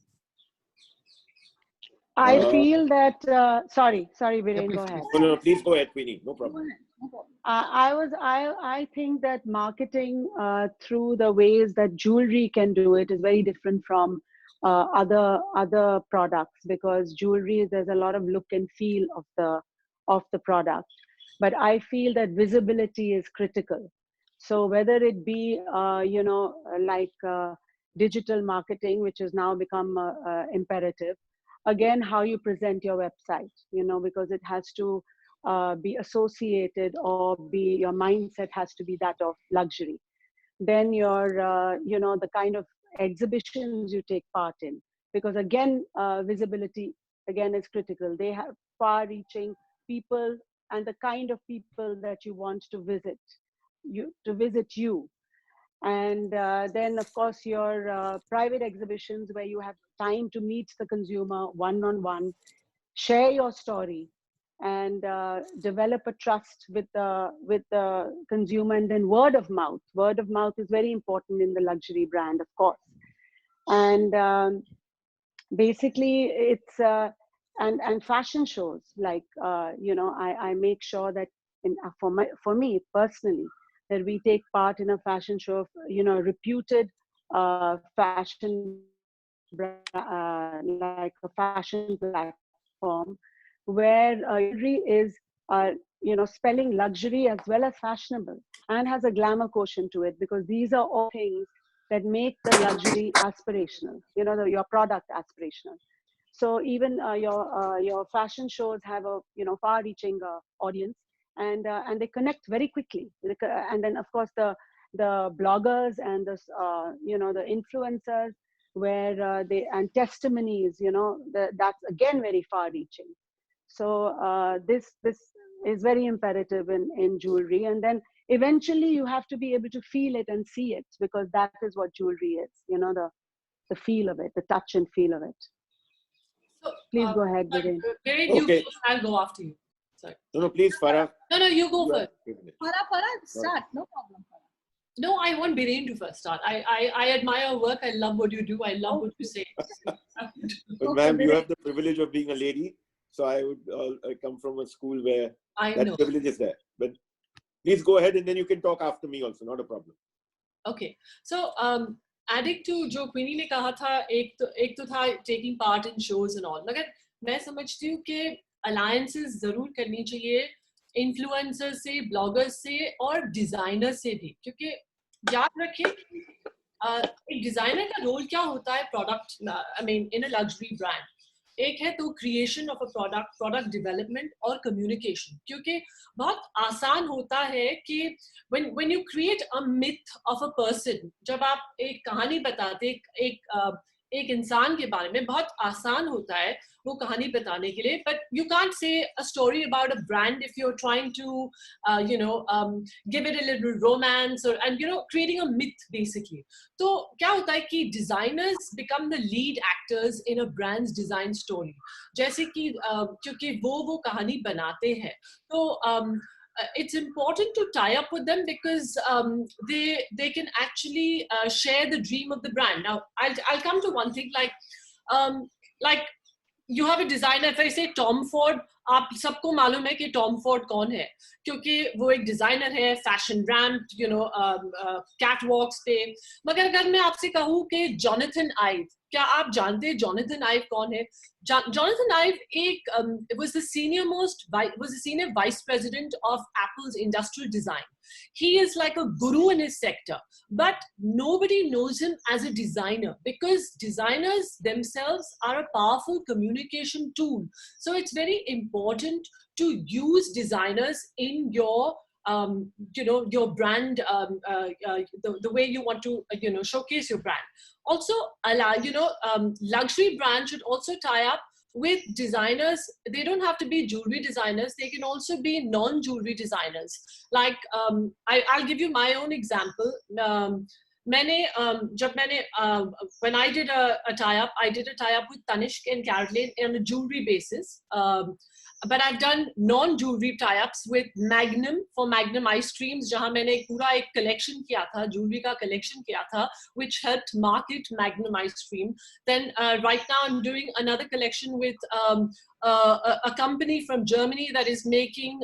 H: I feel that sorry, Viren, go ahead.
E: No, please go ahead, Queenie. No problem.
H: I think that marketing through the ways that jewelry can do it is very different from other products, because jewelry, there's a lot of look and feel of the product, but I feel that visibility is critical. So whether it be digital marketing, which has now become imperative, again, how you present your website, because it has to be associated, or your mindset has to be that of luxury. Then your the kind of exhibitions you take part in, because again, visibility again is critical. They have far-reaching people and the kind of people that you want to visit you. And then of course your private exhibitions, where you have time to meet the consumer one-on-one, share your story, and develop a trust with the consumer. And then word of mouth is very important in the luxury brand, of course. And basically it's and fashion shows, like I make sure that for me personally, that we take part in a fashion show of reputed fashion like a fashion platform, where jewelry is spelling luxury as well as fashionable, and has a glamour quotient to it, because these are all things that make the luxury aspirational, your product aspirational. So even your fashion shows have a far-reaching audience, and they connect very quickly. And then of course the bloggers and the influencers, where and testimonies, that's again very far-reaching. So this is very imperative in jewelry. And then eventually you have to be able to feel it and see it, because that is what jewelry is, the feel of it, the touch and feel of it.
C: So,
H: please go ahead, Viren.
C: Viren,
E: Okay.
C: I'll go after you. Sorry.
E: No, please, Farah.
C: No, you go first.
B: Farah, start. No problem, Farah.
C: No, I want Viren to first start. I admire your work. I love what you do. I love what you say.
E: But ma'am, you have the privilege of being a lady. So I come from a school where that privilege is there. But please go ahead, and then you can talk after me also. Not a problem.
C: Okay. So adding to जो क्वीनी ने कहा था, एक तो था taking part in shows and all. मगर मैं समझती हूँ कि alliances जरूर करनी चाहिए influencers से, bloggers से और designers से भी, क्योंकि याद रखें एक designer का role क्या होता है product, I mean in a luxury brand. एक है तो creation of a product development और communication, क्योंकि बहुत आसान होता है कि when you create a myth of a person, जब आप एक कहानी बताते एक इंसान के बारे में, बहुत आसान होता है वो कहानी बताने के लिए, but you can't say a story about a brand if you're trying to give it a little romance and creating a myth basically. तो क्या होता है कि designers become the lead actors in a brand's design story, जैसे कि क्योंकि वो कहानी बनाते हैं, तो it's important to tie up with them, because they can actually share the dream of the brand. Now I'll come to one thing, like you have a designer. If I say Tom Ford, आप सबको मालूम है कि Tom Ford कौन है, क्योंकि वो एक designer है, fashion brand, catwalks पे. मगर अगर मैं आपसे कहूँ कि Jonathan Ive, क्या आप जानते हैं Jonathan Ive कौन है? Jonathan Ive was the senior vice president of Apple's industrial design. He is like a guru in his sector, but nobody knows him as a designer because designers themselves are a powerful communication tool. So it's very important to use designers in your your brand, the way you want to, showcase your brand. Also, luxury brands should also tie up with designers. They don't have to be jewelry designers. They can also be non-jewelry designers. Like, I'll give you my own example. When I did a tie-up, I did a tie-up with Tanishq and Caroline on a jewelry basis. But I've done non-jewelry tie-ups with Magnum for Magnum ice creams, जहाँ मैंने पूरा एक collection किया था, jewelry का collection किया था, which helped market Magnum ice cream. Then right now I'm doing another collection with a company from Germany that is making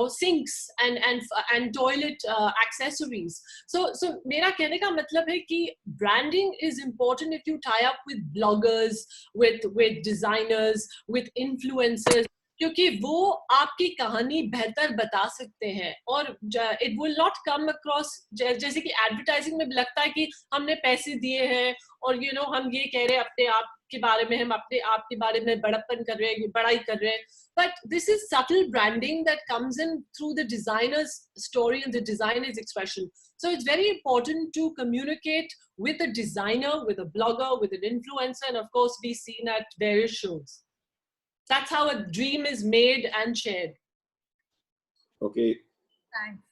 C: sinks and toilet accessories. So मेरा कहने का मतलब है कि branding is important if you tie up with bloggers, with designers, with influencers, क्योंकि वो आपकी कहानी बेहतर बता सकते हैं और it will not come across जैसे कि advertising में लगता है कि हमने पैसे दिए हैं और हम ये कह रहे हैं अपने आप के बारे में, हम अपने आप के बारे में बड़प्पन कर रहे हैं, बड़ाई कर रहे हैं. But this is subtle branding that comes in through the designer's story and the designer's expression. So it's very important to communicate with a designer, with a blogger, with an influencer, and of course be seen at various shows. That's how a dream is made and shared.
E: Okay.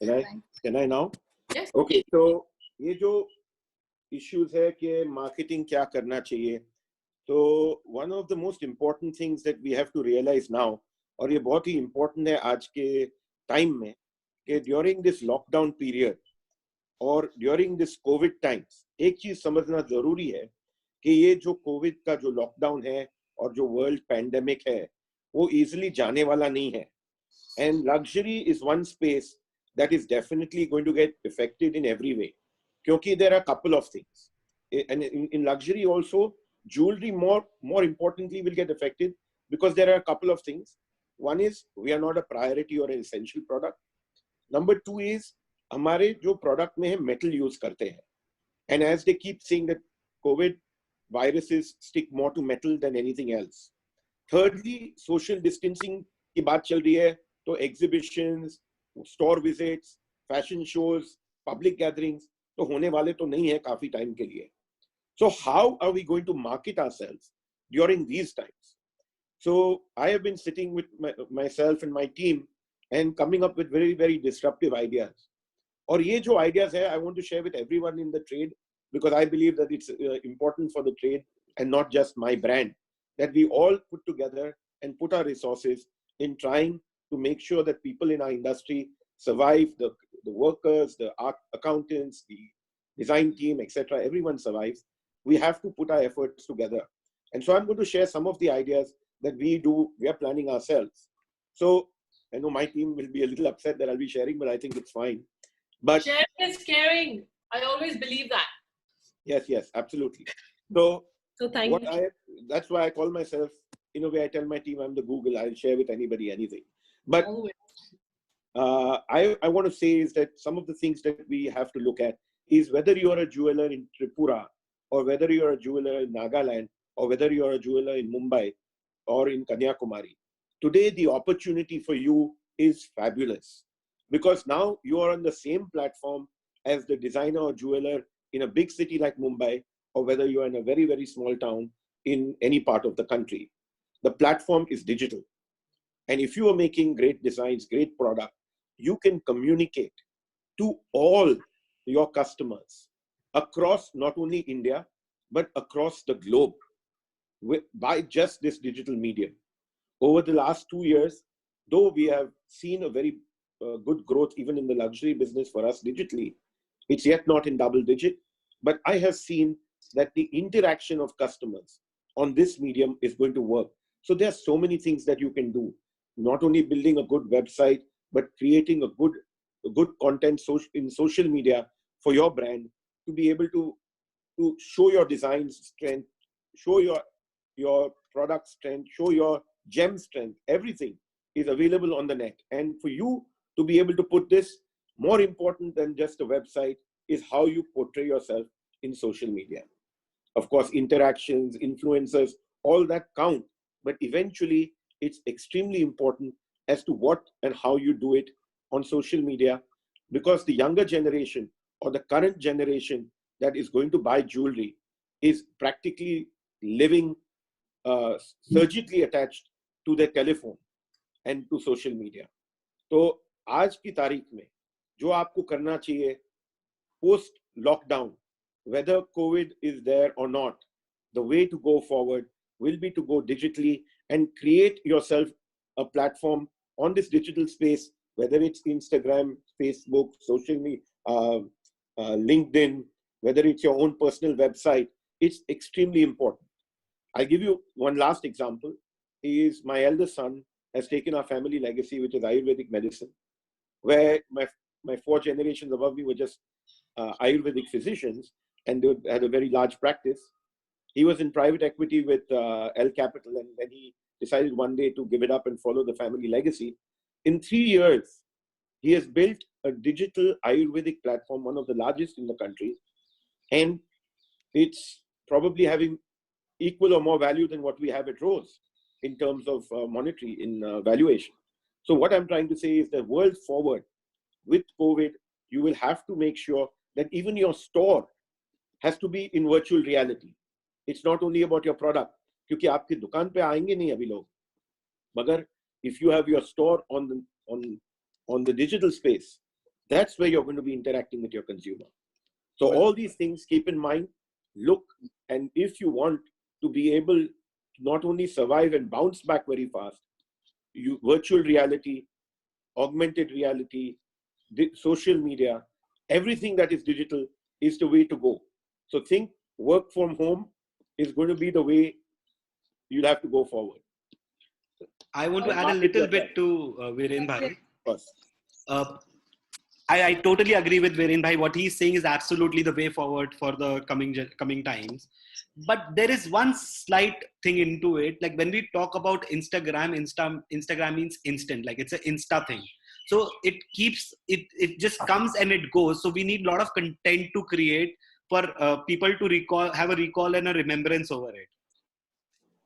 B: Thanks.
E: Can I now?
C: Yes.
E: Okay. So ये जो issues है कि marketing क्या करना चाहिए, तो one of the most important things that we have to realize now, और ये बहुत ही important है आज के time में, कि during this lockdown period और during this COVID times, एक चीज समझना जरूरी है कि ये जो COVID का जो lockdown है और जो world pandemic है, वो easily जाने वाला नहीं है. And luxury is one space that is definitely going to get affected in every way. Because there are a couple of things. And in luxury also, jewelry more importantly will get affected because there are a couple of things. One is we are not a priority or an essential product. Number two is हमारे जो product में है metal use करते हैं. And as they keep saying that COVID viruses stick more to metal than anything else. Thirdly, social distancing की बात चल रही है, तो exhibitions, store visits, fashion shows, public gatherings तो होने वाले तो नहीं है काफी time के लिए. So how are we going to market ourselves during these times? So I have been sitting with myself and my team and coming up with very, very disruptive ideas. और ये जो ideas है, I want to share with everyone in the trade because I believe that it's important for the trade and not just my brand, that we all put together and put our resources in trying to make sure that people in our industry survive, the workers, the accountants, the design team, etc. Everyone survives. We have to put our efforts together. And so I'm going to share some of the ideas that we are planning ourselves. So I know my team will be a little upset that I'll be sharing, but I think it's fine. But
C: sharing is caring. I always believe that.
E: Yes, absolutely. So
C: thank you.
E: That's why I call myself, in a way, I tell my team I'm the Google. I'll share with anybody anything. But I want to say is that some of the things that we have to look at is whether you're a jeweler in Tripura or whether you're a jeweler in Nagaland or whether you're a jeweler in Mumbai or in Kanyakumari. Today, the opportunity for you is fabulous because now you are on the same platform as the designer or jeweler in a big city like Mumbai or whether you're in a very, very small town in any part of the country. The platform is digital. And if you are making great designs, great product, you can communicate to all your customers across not only India, but across the globe by just this digital medium. Over the last 2 years, though we have seen a very good growth even in the luxury business for us digitally, it's yet not in double digit, but I have seen that the interaction of customers on this medium is going to work. So there are so many things that you can do, not only building a good website, but creating a good content in social media for your brand to be able to to show your design strength, show your product strength, show your gem strength. Everything is available on the net. And for you to be able to put this, more important than just a website is how you portray yourself in social media. Of course, interactions, influencers, all that count. But eventually, it's extremely important as to what and how you do it on social media, because the younger generation or the current generation that is going to buy jewelry is practically living surgically attached to their telephone and to social media. तो आज की तारीख में जो आपको करना चाहिए post lockdown, whether COVID is there or not, the way to go forward will be to go digitally and create yourself a platform on this digital space, whether it's Instagram, Facebook, social media, LinkedIn, whether it's your own personal website. It's extremely important. I'll give you one last example. Is my eldest son has taken our family legacy, which is Ayurvedic medicine, where my 4 generations above me were just Ayurvedic physicians, and they had a very large practice. He was in private equity with L Capital, and then he decided one day to give it up and follow the family legacy. In 3 years, he has built a digital Ayurvedic platform, one of the largest in the country, and it's probably having equal or more value than what we have at Rose in terms of monetary valuation. So what I'm trying to say is the world forward with COVID, you will have to make sure that even your store has to be in virtual reality. It's not only about your product, क्योंकि आपकी दुकान पे आएंगे नहीं अभी लोग, मगर if you have your store on the digital space, that's where you're going to be interacting with your consumer. So all these things keep in mind, look, and if you want to be able to not only survive and bounce back very fast, virtual reality, augmented reality, social media, everything that is digital is the way to go. So think work from home is going to be the way you'll have to go forward.
D: I want to add a little bit to Viren Bhai. I totally agree with Viren Bhai. What he's saying is absolutely the way forward for the coming times. But there is one slight thing into it. Like when we talk about Instagram means instant. Like it's an Insta thing. So it just comes and it goes. So we need a lot of content to create for people to have a recall and a remembrance over it.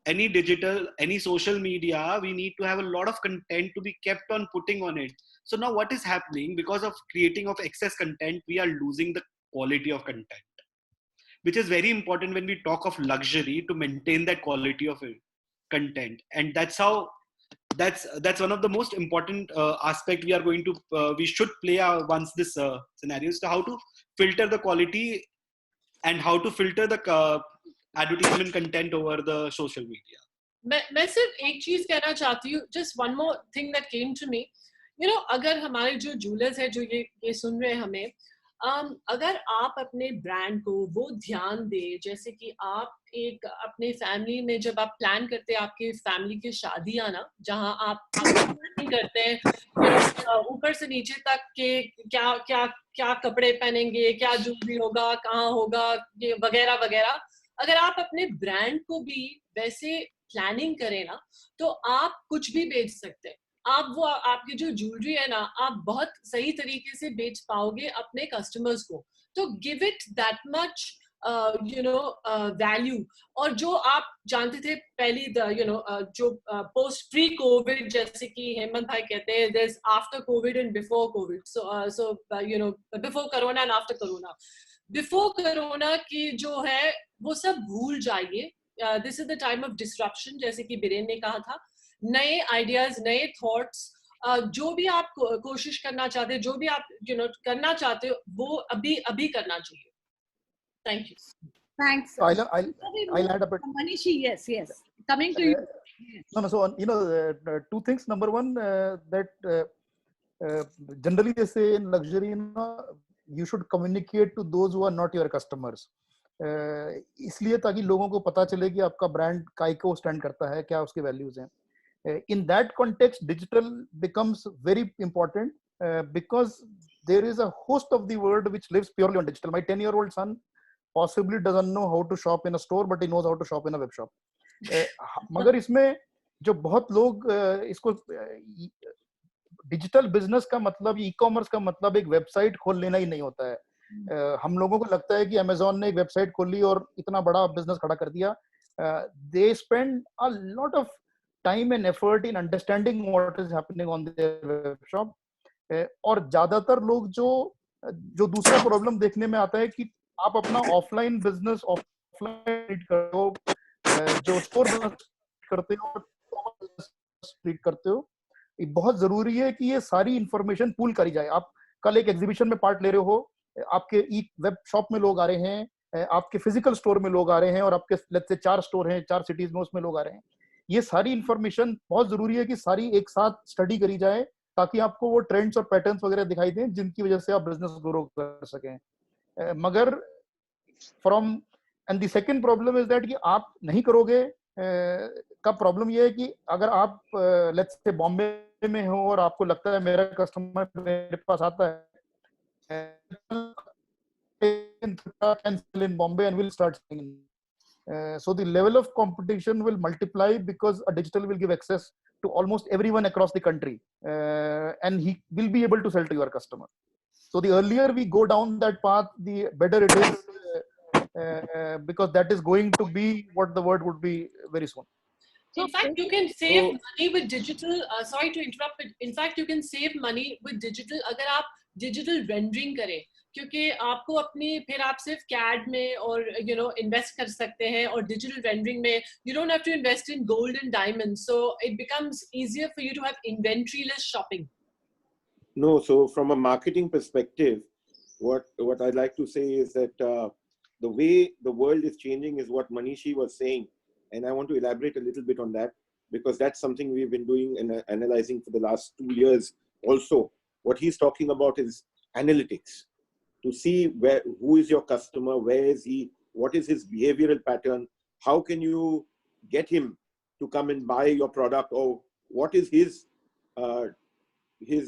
D: Any digital, any social media, we need to have a lot of content to be kept on putting on it. So now what is happening, because of creating of excess content, we are losing the quality of content, which is very important when we talk of luxury, to maintain that quality of content. And that's one of the most important aspect we are going to, we should play once this scenario is to how to filter the quality and how to filter the advertisement content over the social media.
C: मैं सिर्फ एक चीज कहना चाहती हूँ, just one more thing that came to me. You know, अगर हमारे जो जूलर्स है जो ये सुन रहे हैं हमें, अगर आप अपने ब्रांड को वो ध्यान दे, जैसे कि आप एक अपने फैमिली में जब आप प्लान करते हैं आपके फैमिली की शादियां ना, जहां आप करते हैं ऊपर से नीचे तक के क्या कपड़े पहनेंगे, क्या ज्वेलरी होगा, कहाँ होगा, ये वगैरह वगैरह, अगर आप अपने ब्रांड को भी वैसे प्लानिंग करें ना, तो आप कुछ भी बेच सकते हैं. आप वो आपकी जो ज्वेलरी है ना, आप बहुत सही तरीके से बेच पाओगे अपने कस्टमर्स को. तो give it that much value. और जो आप जानते थे पहली जो पोस्ट प्री कोविड, जैसे कि हेमंत भाई कहते हैं, there is after Covid and before Covid. So before corona and after corona. Before corona की जो है वो सब भूल जाइए. This is the time of disruption, जैसे कि बीरेन ने कहा था. नए आइडियाज, नए थॉट्स, जो भी आप कोशिश करना चाहते हैं, जो भी आप करना चाहते हो, वो अभी करना चाहिए. Thank you.
B: Thanks.
F: So I'll add a bit.
B: Manishi, yes. Coming to you.
F: No. So two things. Number one, that generally they say in luxury, you should communicate to those who are not your customers. इसलिए ताकि लोगों को पता चले कि आपका brand काय को स्टैंड करता है, क्या उसके वैल्यूज हैं. In that context, digital becomes very important because there is a host of the world which lives purely on digital. My 10-year-old son possibly doesn't know how to shop in a store, but he knows how to shop in a web shop. मगर इसमें जो बहुत लोग इसको digital business का मतलब, e commerce का मतलब एक वेबसाइट खोल लेना ही नहीं होता है. हम लोगों को लगता है कि अमेजोन ने एक वेबसाइट खोली और इतना बड़ा बिजनेस खड़ा कर दिया. They spend a lot of time and effort in understanding what is happening on their web shop. और ज्यादातर लोग जो दूसरा प्रॉब्लम देखने में आता है कि आप अपना ऑफलाइन बिजनेस ऑफलाइन करते हो, जो स्टोर करते हो, ट्रीट करते हो. ये बहुत जरूरी है कि ये सारी इंफॉर्मेशन पूल करी जाए. आप कल एक एग्जीबिशन में पार्ट ले रहे हो, आपके ई वेब शॉप में लोग आ रहे हैं, आपके फिजिकल स्टोर में लोग आ रहे हैं, और आपके लेट्स से 4 स्टोर हैं, 4 सिटीज में, उसमें लोग आ रहे हैं. ये सारी इंफॉर्मेशन बहुत जरूरी है कि सारी एक साथ स्टडी करी जाए, ताकि आपको वो ट्रेंड्स और पैटर्न्स वगैरह दिखाई दें जिनकी वजह से आप बिजनेस ग्रो कर सकें. मगर from and the second problem is that कि आप नहीं करोगे का प्रॉब्लम ये है कि अगर आप लेट्स से बॉम्बे में हो और आपको लगता है मेरा कस्टमर मेरे पास आता है in Bombay and will start selling. So the level of competition will multiply because a digital will give access to almost everyone across the country, and he will be able to sell to your customer. So the earlier we go down that path, the better it is, because that is going to be what the word would be very soon.
C: In fact, you can save money with digital. Sorry to interrupt, but in fact, you can save money with digital अगर आप digital rendering करें, क्योंकि आपको अपनी फिर आप सिर्फ CAD में और invest कर सकते हैं, और digital rendering में you don't have to invest in gold and diamonds, so it becomes easier for you to have inventory-less shopping.
E: No, so from a marketing perspective, what I'd like to say is that the way the world is changing is what Manishi was saying. And I want to elaborate a little bit on that, because that's something we've been doing and analyzing for the last 2 years also. What he's talking about is analytics, to see who is your customer, where is he, what is his behavioral pattern, how can you get him to come and buy your product, or what is his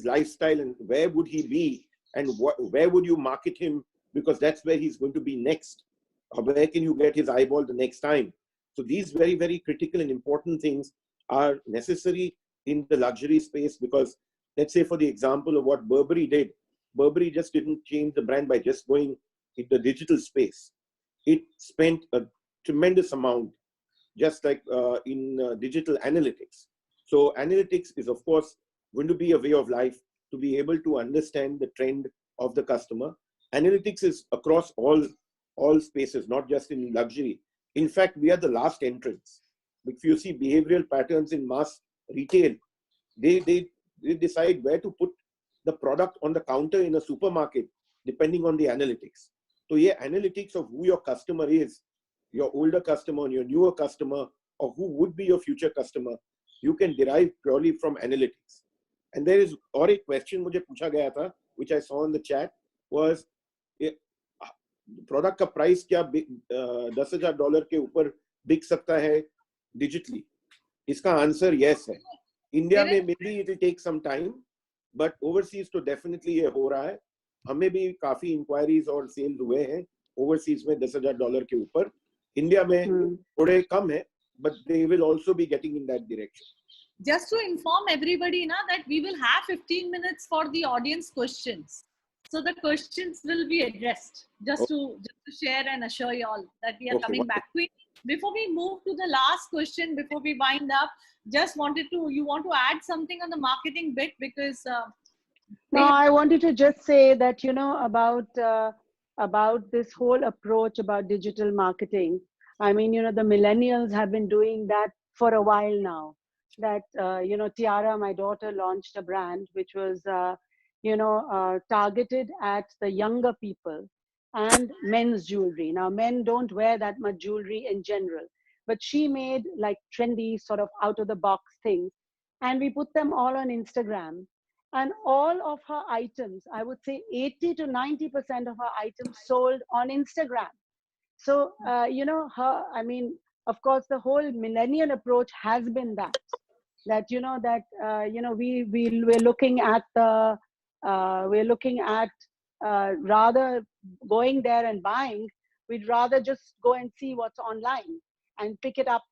E: lifestyle, and where would he be, and where would you market him, because that's where he's going to be next, or where can you get his eyeball the next time. So these very, very critical and important things are necessary in the luxury space, because let's say, for the example of what Burberry did, Burberry just didn't change the brand by just going in the digital space. It spent a tremendous amount, just like in digital analytics. So analytics is, of course, going to be a way of life to be able to understand the trend of the customer. Analytics is across all spaces, not just in luxury. In fact, we are the last entrants. If you see behavioral patterns in mass retail, they decide where to put the product on the counter in a supermarket, depending on the analytics. So yeah, analytics of who your customer is, your older customer, your newer customer, or who would be your future customer, you can derive purely from analytics. And there is और एक question मुझे पूछा गया था, which I saw in the chat, was product का price क्या $10,000 के ऊपर बिक सकता है डिजिटली? इसका आंसर यस है. इंडिया में may be it will take some time, but overseas तो डेफिनेटली ये हो रहा है. हमें भी काफी इंक्वायरीज और सेल्स हुए हैं ओवरसीज में $10,000 के ऊपर. इंडिया में थोड़े कम है, but they will also be getting in that direction.
B: Just to inform everybody now that we will have 15 minutes for the audience questions. So the questions will be addressed, just to share and assure you all that we are coming back. Before we move to the last question, before we wind up, just you want to add something on the marketing bit, because
H: no, I wanted to just say that, about this whole approach about digital marketing. I mean, the millennials have been doing that for a while now. That, Tiara, my daughter, launched a brand which was, targeted at the younger people and men's jewelry. Now, men don't wear that much jewelry in general, but she made like trendy sort of out of the box things, and we put them all on Instagram. And all of her items, I would say 80 to 90% of her items sold on Instagram. So, of course, the whole millennial approach has been that we're looking at rather going there and buying, We'd rather just go and see what's online and pick it up,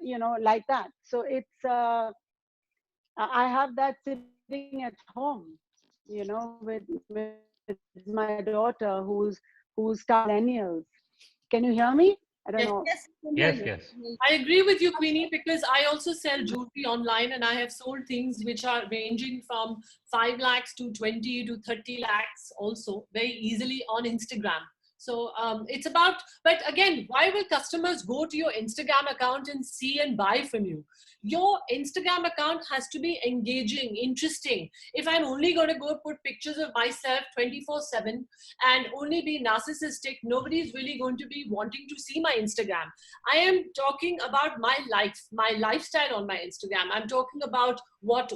H: you know, like that. So it's, I have that sitting at home, you know, with my daughter who's millennials. Can you hear me? I don't
C: Yes.
H: know.
B: Yes, I can
A: Yes,
B: hear you.
A: yes.
C: I agree with you, Queenie, because I also sell jewelry online, and I have sold things which are ranging from 5 lakhs to 20 to 30 lakhs also very easily on Instagram. So it's about, but again, why will customers go to your Instagram account and see and buy from you? Your Instagram account has to be engaging, interesting. If I'm only going to go put pictures of myself 24/7 and only be narcissistic, nobody's really going to be wanting to see my Instagram. I am talking about my life, my lifestyle on my Instagram. I'm talking about what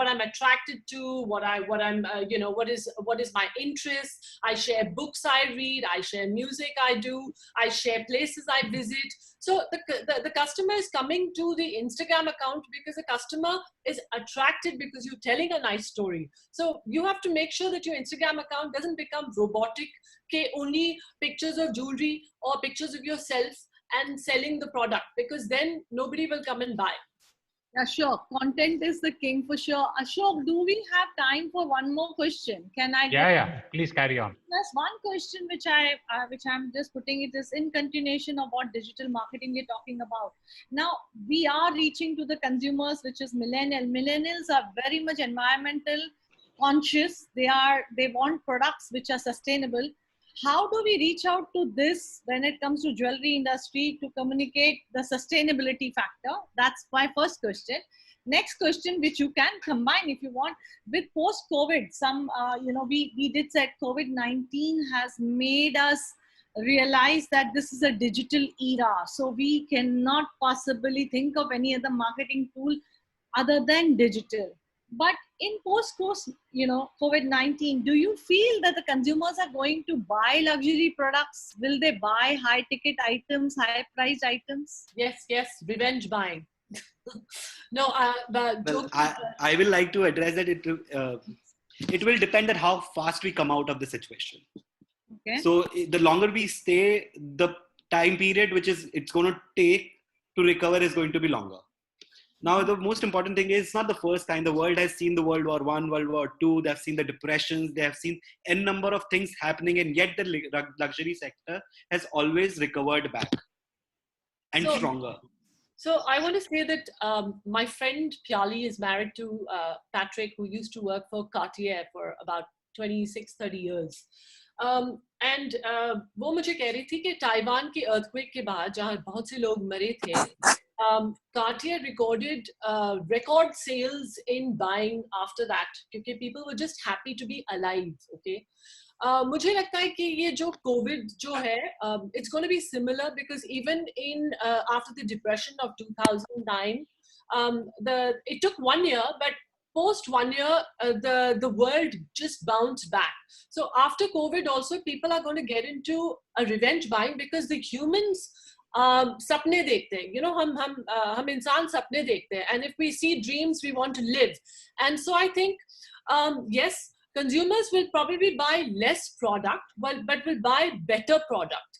C: I'm attracted to, what I'm you know, what is my interest. I share books I read, I share music I do, I share places I visit. So the customer is coming to the Instagram account because the customer is attracted because you're telling a nice story. So you have to make sure that your Instagram account doesn't become robotic, okay, only pictures of jewelry or pictures of yourself and selling the product, because then nobody will come and buy.
B: Yeah, sure. Content is the king for sure. Ashok, do we have time for one more question? Can I?
A: Yeah. Please carry on.
B: There's one question which I'm just putting. It is in continuation of what digital marketing we're talking about. Now we are reaching to the consumers, which is millennial. Millennials are very much environmental conscious. They want products which are sustainable. How do we reach out to this when it comes to jewelry industry to communicate the sustainability factor? That's my first question. Next question, which you can combine if you want, with post-COVID, we did say COVID-19 has made us realize that this is a digital era. So we cannot possibly think of any other marketing tool other than digital. But in COVID-19, do you feel that the consumers are going to buy luxury products? Will they buy high ticket items, high priced items?
C: Yes, revenge buying. No, but
D: well, I will like to address that. It will depend on how fast we come out of the situation.
B: Okay.
D: So the longer we stay, the time period which it's going to take to recover is going to be longer. Now, the most important thing is, it's not the first time. The world has seen the World War I, World War II. They have seen the depressions. They have seen n number of things happening, and yet the luxury sector has always recovered back and stronger.
C: So I want to say that my friend Pyali is married to Patrick, who used to work for Cartier for about 26-30 years. And वो मुझे कह रही थी कि Taiwan के earthquake के बाद जहाँ बहुत से लोग मरे थे, Cartier recorded record sales in buying after that, because people were just happy to be alive. Okay. मुझे लगता है कि ये जो COVID जो है, it's going to be similar, because even in after the depression of 2009, it took 1 year, but post 1 year, the world just bounced back. So after COVID also, people are going to get into a revenge buying, because the humans सपने देखते हैं, you know, हम इंसान सपने देखते हैं, and if we see dreams, we want to live. And so I think yes, consumers will probably buy less product, but will buy better product.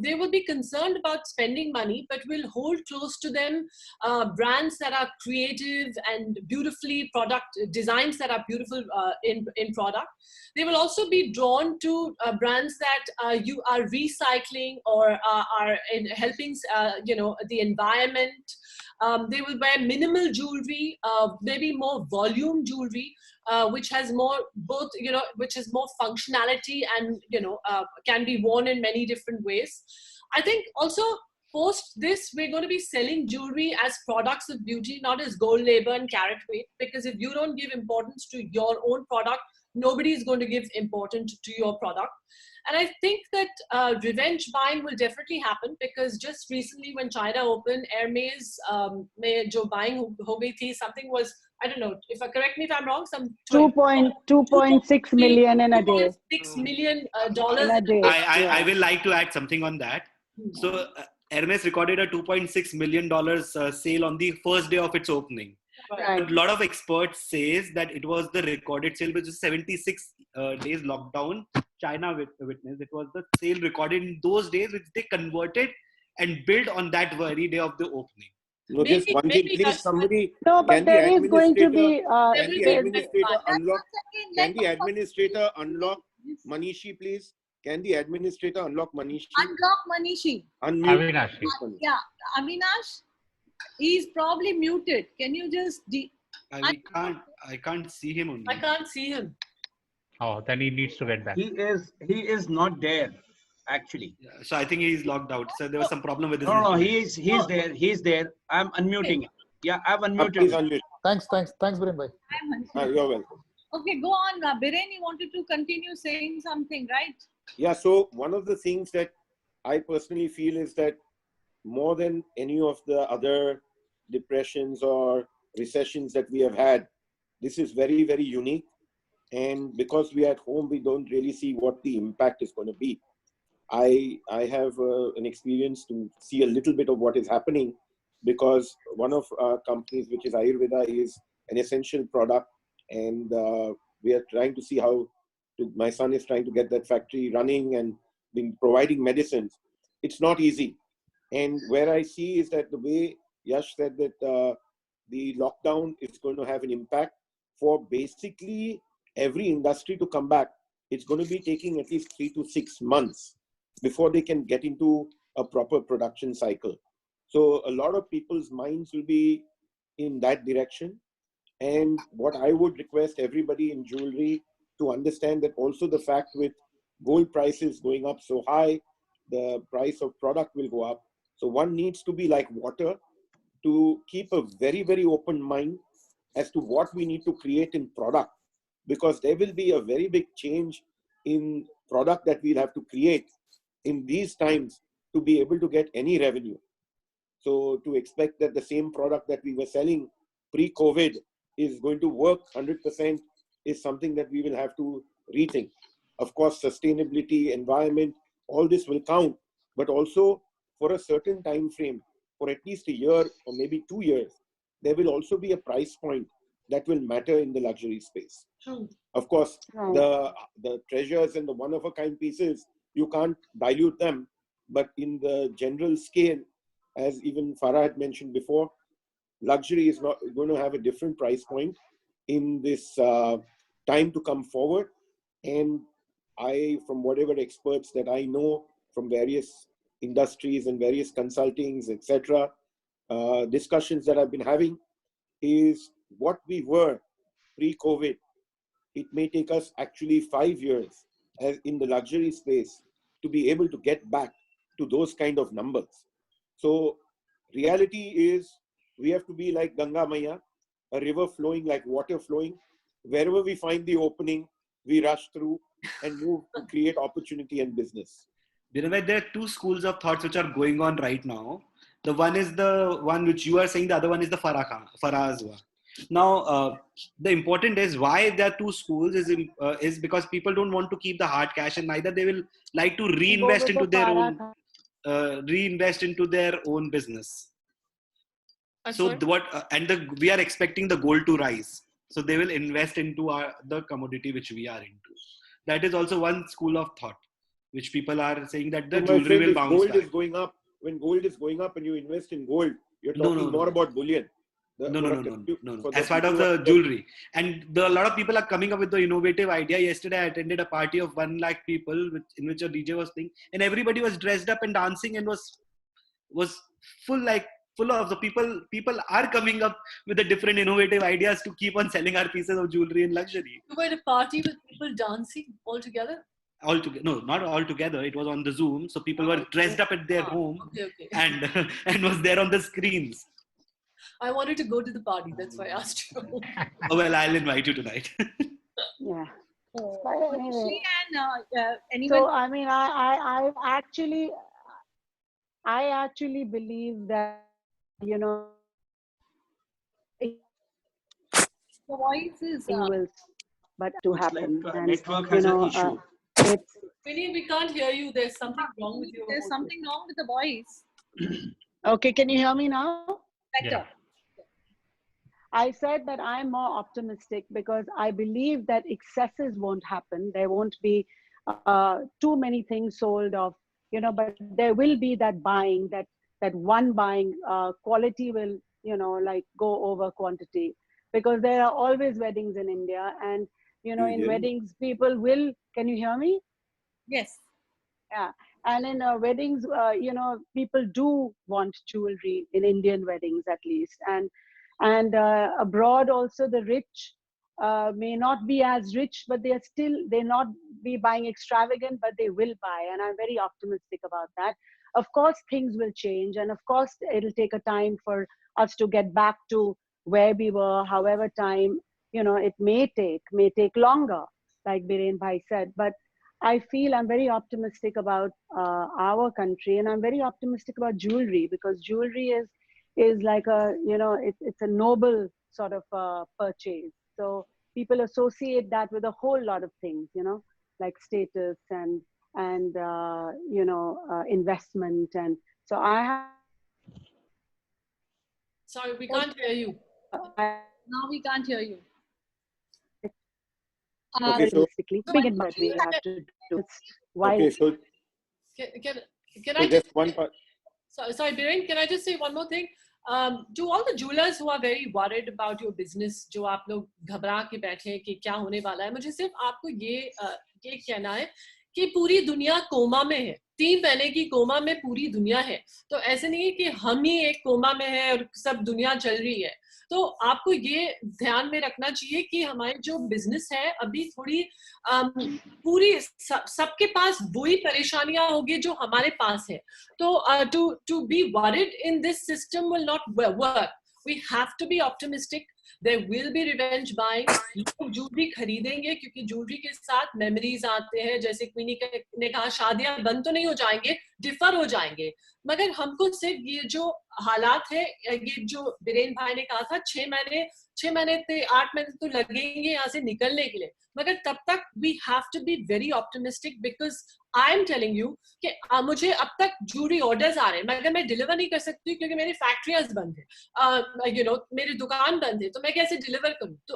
C: They will be concerned about spending money, but will hold close to them brands that are creative and beautifully designs that are beautiful in product. They will also be drawn to brands that you are recycling or are in helping the environment. They will wear minimal jewelry, maybe more volume jewelry, which has more which is more functionality and can be worn in many different ways. I think also post this, we're going to be selling jewelry as products of beauty, not as gold labor and carat weight, because if you don't give importance to your own product, nobody is going to give importance to your product. And I think that revenge buying will definitely happen, because just recently when China opened, Hermes mein jo buying ho gayi thi, something was, I don't know, correct me if I'm wrong, some
H: 2.6 million in a day.
C: $2.6 million in
H: a day.
D: I will like to add something on that. So Hermes recorded a $2.6 million sale on the first day of its opening.
H: Right.
D: A lot of experts says that it was the recorded sale, which is 76 days lockdown China witnessed. It was the sale recorded in those days, which they converted and built on that very day of the opening.
E: No, just one thing, please.
C: that's
E: Somebody,
H: No, but
E: can the
H: there is going to
E: administrator,
H: be.
E: can the
C: Everybody
E: administrator
C: gets
B: Just
E: unlock?
B: one second,
E: Can
B: let
E: the
B: me
E: administrator unlock Manishi, please? Can the administrator unlock Manishi?
B: unlock Manishi.
E: Unmute.
A: Avinash.
B: Yeah, Avinash, he's probably muted. Can you just
D: I can't see him only.
C: I can't see him.
A: Oh, then he needs to get back.
I: He is not there actually.
D: Yeah, so I think he's logged out. So there was some problem with his.
I: No,
D: internet.
I: he's there. I'm unmuting him. Yeah, I've unmuted
E: Please
I: him.
E: unmute.
F: Thanks, Biren bhai.
E: You're welcome.
B: Okay, go on. Biren, you wanted to continue saying something, right?
E: Yeah, so one of the things that I personally feel is that more than any of the other depressions or recessions that we have had, this is very, very unique. And because we are at home, we don't really see what the impact is going to be. I have an experience to see a little bit of what is happening, because one of our companies, which is Ayurveda, is an essential product, and we are trying to see how my son is trying to get that factory running and been providing medicines. It's not easy. And where I see is that the way Yash said that the lockdown is going to have an impact for basically every industry to come back. It's going to be taking at least 3 to 6 months before they can get into a proper production cycle. So a lot of people's minds will be in that direction. And what I would request everybody in jewelry to understand, that also the fact with gold prices going up so high, the price of product will go up. So one needs to be like water, to keep a very, very open mind as to what we need to create in product, because there will be a very big change in product that we'll have to create in these times to be able to get any revenue. So to expect that the same product that we were selling pre-COVID is going to work 100% is something that we will have to rethink. Of course, sustainability, environment, all this will count, but also for a certain time frame, for at least a year or maybe 2 years, there will also be a price point that will matter in the luxury space.
C: True.
E: Of course,
H: Right.
E: the treasures and the one-of-a-kind pieces, you can't dilute them, but in the general scale, as even Farah had mentioned before, luxury is not going to have a different price point in this time to come forward. And from whatever experts that I know from various industries and various consultings, etc., discussions that I've been having, is what we were pre-COVID. It may take us actually 5 years as in the luxury space to be able to get back to those kind of numbers. So reality is, we have to be like Ganga Maya, a river flowing like water flowing. Wherever we find the opening, we rush through and move to create opportunity and business.
D: There are two schools of thoughts which are going on right now. The one is the one which you are saying, the other one is the Farah's one. Now, the important is why there are two schools is because people don't want to keep the hard cash, and neither they will like to reinvest into their own business. So we are expecting the gold to rise. So they will invest into the commodity which we are into. That is also one school of thought, which people are saying that the jewelry will bounce
E: gold
D: back.
E: is going up. When gold is going up and you invest in gold, you're talking more about bullion.
D: No. As part of the jewelry. And a lot of people are coming up with the innovative idea. Yesterday, I attended a party of 1 lakh people in which a DJ was playing, and everybody was dressed up and dancing and was full of the people are coming up with the different innovative ideas to keep on selling our pieces of jewelry and luxury.
C: You were at a party with people dancing all together?
D: No, not all together. It was on the Zoom. So people were dressed up at their home and was there on the screens.
C: I wanted to go to the party. That's why I asked you.
D: Oh, well, I'll invite you tonight.
H: Yeah.
B: So,
H: Anyway.
B: anyone?
H: So I mean, I actually believe that, you know,
B: The voice is.
H: will, but to happen. And,
I: Network has an issue.
H: It's
C: Vinny, we can't hear you. There's something wrong with your
B: There's
C: voice.
B: something wrong with the voice.
H: okay. Can you hear me now?
B: Better.
A: Yeah.
H: I said that I'm more optimistic because I believe that excesses won't happen. There won't be too many things sold of, you know, but there will be that buying, that one buying, quality will, you know, like go over quantity, because there are always weddings in India, and you know, in weddings people will, can you hear me?
B: Yes.
H: Yeah. And in weddings, you know, people do want jewelry in Indian weddings, at least. And abroad also, the rich may not be as rich, but they not be buying extravagant, but they will buy. And I'm very optimistic about that. Of course, things will change. And of course, it'll take a time for us to get back to where we were, however time, you know, it may take longer, like Biren Bhai said. But I feel I'm very optimistic about our country, and I'm very optimistic about jewelry, because jewelry is like a, you know, it's a noble sort of purchase. So people associate that with a whole lot of things, you know, like status and you know, investment. And so I have.
C: Sorry, we can't hear you.
B: Now we can't hear you.
E: Okay, so
H: Realistically, big and much we have to do.
E: okay, so
C: Can I
E: just one part.
C: Sorry, Biren, can I just say one more thing? To all the jewelers who are very worried about your business, जो आप लोग घबरा के बैठे हैं कि क्या होने वाला है, मुझे सिर्फ आपको ये कहना है कि पूरी दुनिया कोमा में है। 3 महीने की कोमा में पूरी दुनिया है। तो ऐसे नहीं है कि हम ही एक कोमा में है और सब दुनिया चल रही है। तो आपको ये ध्यान में रखना चाहिए कि हमारे जो बिजनेस है अभी थोड़ी पूरी सबके पास वही परेशानियां होगी जो हमारे पास है। तो to be worried in this system will not work. We have to be optimistic. There will be revenge buying. लोग जूलरी खरीदेंगे क्योंकि जूलरी के साथ मेमोरीज आते हैं। जैसे क्वीनी ने कहा, शादियां बंद तो नहीं हो जाएंगे, डिफर हो जाएंगे, मगर हमको सिर्फ ये जो हालात है, ये जो बिरेन भाई ने कहा था 6 महीने 8 महीने तो लगेंगे यहाँ से निकलने के लिए, मगर तब तक we have to be very optimistic, because I am telling you कि मुझे अब तक जूलरी ऑर्डर्स आ रहे हैं, मगर मैं डिलीवर नहीं कर सकती क्योंकि मेरी फैक्ट्रियां बंद है, you know, मेरी दुकान बंद है, तो मैं कैसे डिलीवर करूं? तो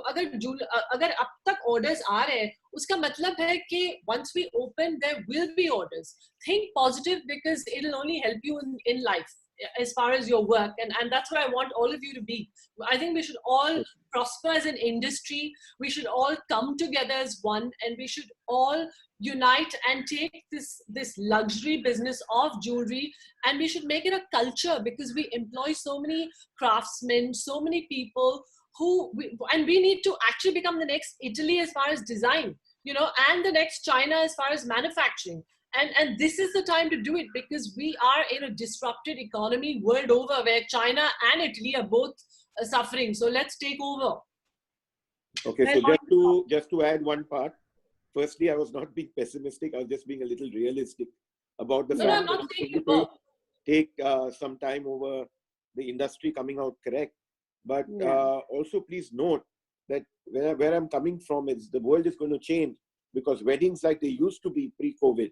C: अगर अब तक ऑर्डर्स आ रहे हैं, उसका मतलब है कि once we open there will be orders. Think positive, because it'll only help you in life as far as your work, and that's what I want all of you to be. I think we should all prosper as an industry. We should all come together as one, and we should all unite and take this luxury business of jewelry, and we should make it a culture, because we employ so many craftsmen, so many people and we need to actually become the next Italy as far as design, you know, and the next China as far as manufacturing. And this is the time to do it, because we are in a disrupted economy world over, where China and Italy are both suffering. So let's take over.
E: Okay, so just to add one part. Firstly, I was not being pessimistic. I was just being a little realistic about the fact that it will take some time over the industry coming out correct. But also please note that where I'm coming from is the world is going to change, because weddings like they used to be pre-COVID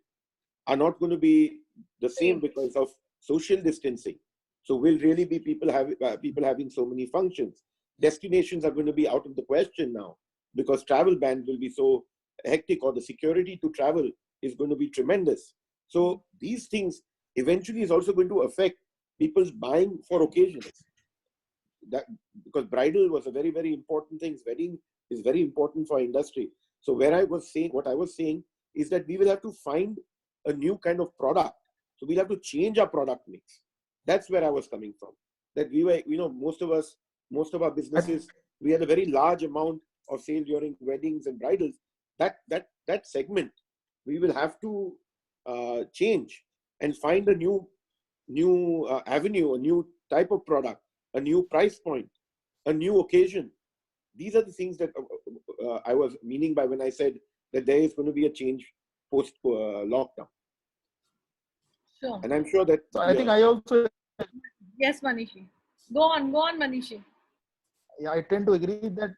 E: are not going to be the same because of social distancing. So will really be people having so many functions. Destinations are going to be out of the question now, because travel bans will be so hectic, or the security to travel is going to be tremendous. So these things eventually is also going to affect people's buying for occasions. That because bridal was a very, very important thing. Wedding is very important for industry. So what I was saying is that we will have to find a new kind of product. So we'll have to change our product mix. That's where I was coming from. That we were, you know, most of our businesses, we had a very large amount of sale during weddings and bridals. That segment, we will have to change and find a new avenue, a new type of product, a new price point, a new occasion. These are the things that I was meaning by when I said that there is going to be a change post lockdown.
B: Sure.
E: And I'm sure that.
F: So I think I also.
B: Yes, Manishi. Go on, Manishi.
F: Yeah, I tend to agree that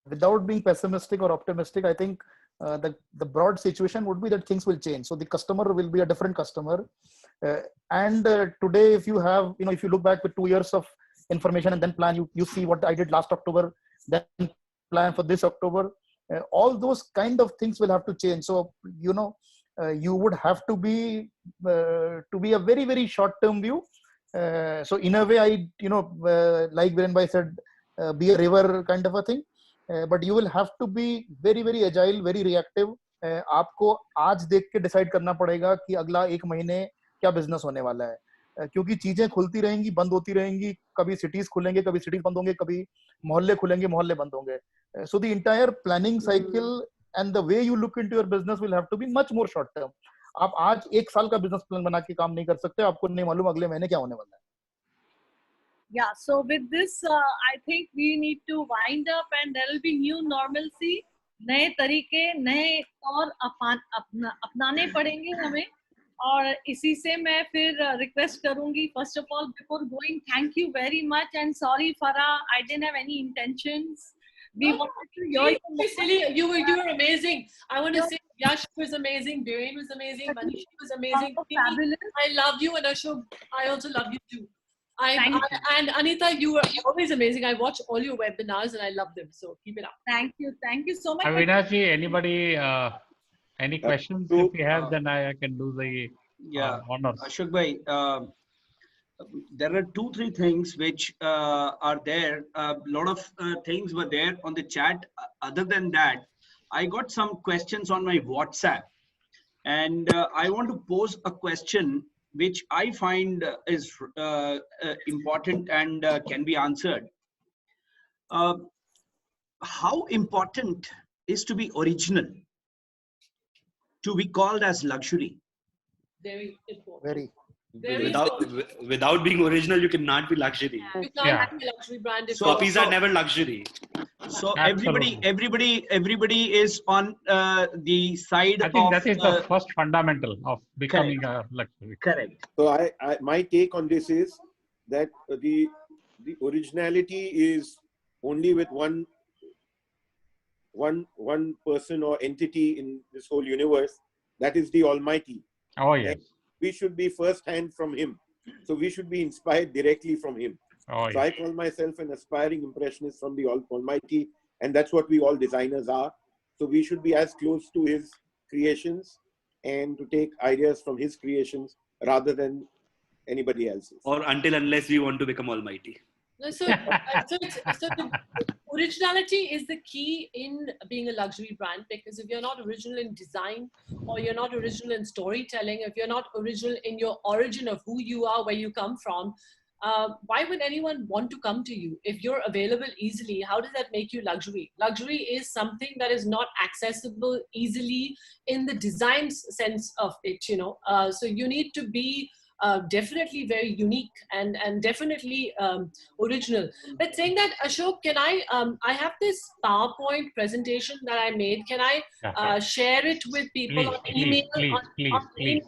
F: without being pessimistic or optimistic, I think the broad situation would be that things will change. So the customer will be a different customer. Today, if you have, you know, if you look back with 2 years of information and then plan, you see what I did last October, then plan for this October. all those kind of things will have to change. So, you know, you would have to be a very, very short-term view. So in a way, I, you know, like Viren Bhai said, be a river kind of a thing. But you will have to be very, very agile, very reactive. आपको आज देख के decide करना पड़ेगा कि अगला एक महीने क्या बिजनेस होने वाला है, क्योंकि चीजें खुलती रहेंगी, बंद होती रहेंगी, कभी सिटीज खुलेंगे, कभी सिटीज बंद होंगे, कभी मोहल्ले खुलेंगे, मोहल्ले बंद होंगे. So the entire planning cycle and the way you look into your business will have to be much more short term. आप आज एक साल का बिजनेस प्लान बना के काम नहीं कर सकते, आपको नहीं मालूम अगले महीने क्या होने वाला है.
B: Yeah, so with this, I think we need to wind up, and there will be new normalcy. नए तरीके, नए तौर अपनाने पड़ेंगे हमें. और इसी से मैं फिर रिक्वेस्ट करूंगी, first of all before going, thank you very much and sorry Farah, I didn't have any intentions. We wanted to hear
C: silly. You were amazing. I want to say Yash was amazing, Viren was amazing, Manishi was amazing.
B: Fabulous.
C: I love you, and Ashok, I also love you too. And Anita, you were always amazing. I watch all your webinars and I love them. So keep it up.
B: Thank you so much.
A: Avinash ji, anybody, any questions? If you have, then I can do the honors.
I: Ashok bhai, there are 2-3 things which are there. A lot of things were there on the chat. Other than that, I got some questions on my WhatsApp, and I want to pose a question which I find is important and can be answered. How important is to be original, to be called as luxury?
C: Very important.
F: Very.
D: Without being original, you cannot be luxury.
C: You can't be a luxury brand.
D: So copies are never luxury.
I: So everybody is on the side of.
A: I think that is the first fundamental of becoming a luxury.
I: Correct.
E: So my take on this is that the originality is only with one person or entity in this whole universe. That is the Almighty.
A: Oh yes.
E: And we should be first hand from Him. So we should be inspired directly from Him.
A: Oh,
E: so
A: yes.
E: I call myself an aspiring impressionist from the Almighty, and that's what we all designers are. So we should be as close to His creations and to take ideas from His creations rather than anybody else's.
D: Or unless we want to become almighty.
C: So the originality is the key in being a luxury brand, because if you're not original in design, or you're not original in storytelling, if you're not original in your origin of who you are, where you come from, why would anyone want to come to you? If you're available easily, how does that make you luxury? Luxury is something that is not accessible easily in the design sense of it, you know. So you need to be definitely very unique and definitely original. But saying that, Ashok, can I have this PowerPoint presentation that I made. Can I share it with people on email?
A: Please.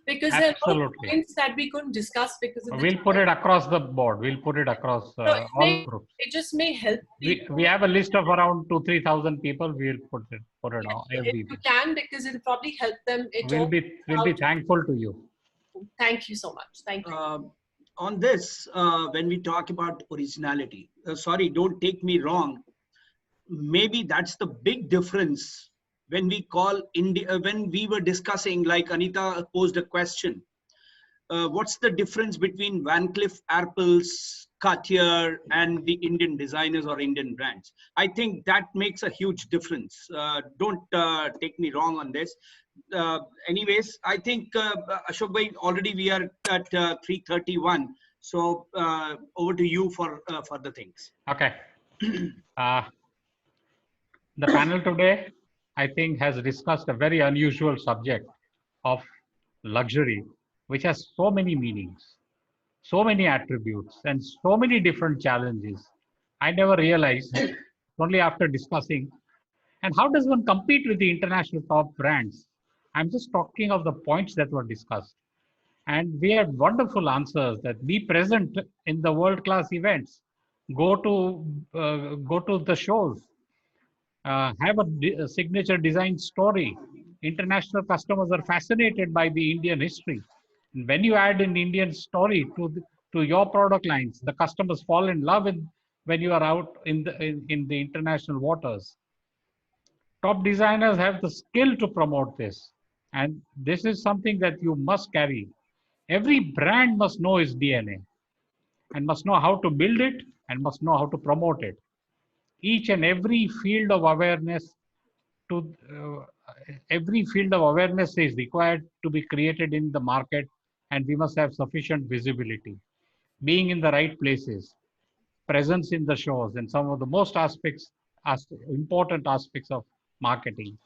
C: Because there are
A: Absolutely.
C: points that we couldn't discuss because of the
A: We'll put it across the board. We'll put it across all groups.
C: It just may help people.
A: We have a list of around 2,000-3,000 people. We'll put it on
C: If
A: every.
C: you can, because it'll probably help them.
A: We'll be thankful to you.
C: Thank you so much. Thank you.
I: On this, when we talk about originality, sorry, don't take me wrong. Maybe that's the big difference when we call India, when we were discussing, like Anita posed a question, what's the difference between Van Cleef Arpels, Cartier, and the Indian designers or Indian brands? I think that makes a huge difference. Don't take me wrong on this. Anyways, I think Ashok bhai, already we are at 3:31. So over to you for further things.
A: Okay. The panel today, I think, has discussed a very unusual subject of luxury, which has so many meanings, so many attributes, and so many different challenges. I never realized, only after discussing. And how does one compete with the international top brands? I'm just talking of the points that were discussed. And we had wonderful answers that be present in the world-class events, go to the shows, have a signature design story. International customers are fascinated by the Indian history. And when you add an Indian story to your product lines, the customers fall in love with when you are out in the international waters. Top designers have the skill to promote this. And this is something that you must carry. Every brand must know its DNA and must know how to build it and must know how to promote it. Each and every field of awareness is required to be created in the market, and we must have sufficient visibility, being in the right places, presence in the shows, and some of the most important aspects of marketing.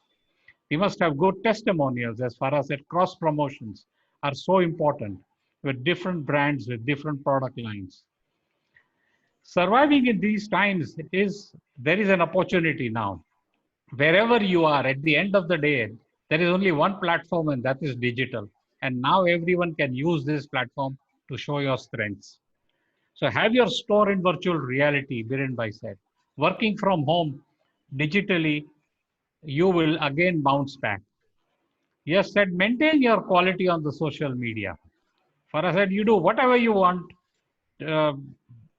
A: We must have good testimonials, as far as that cross promotions are so important with different brands, with different product lines. Surviving in these times there is an opportunity now. Wherever you are, at the end of the day, there is only one platform, and that is digital. And now everyone can use this platform to show your strengths. So have your store in virtual reality, Biren Bhai said. Working from home digitally, you will again bounce back. Yes, said maintain your quality on the social media. Farah said you do whatever you want,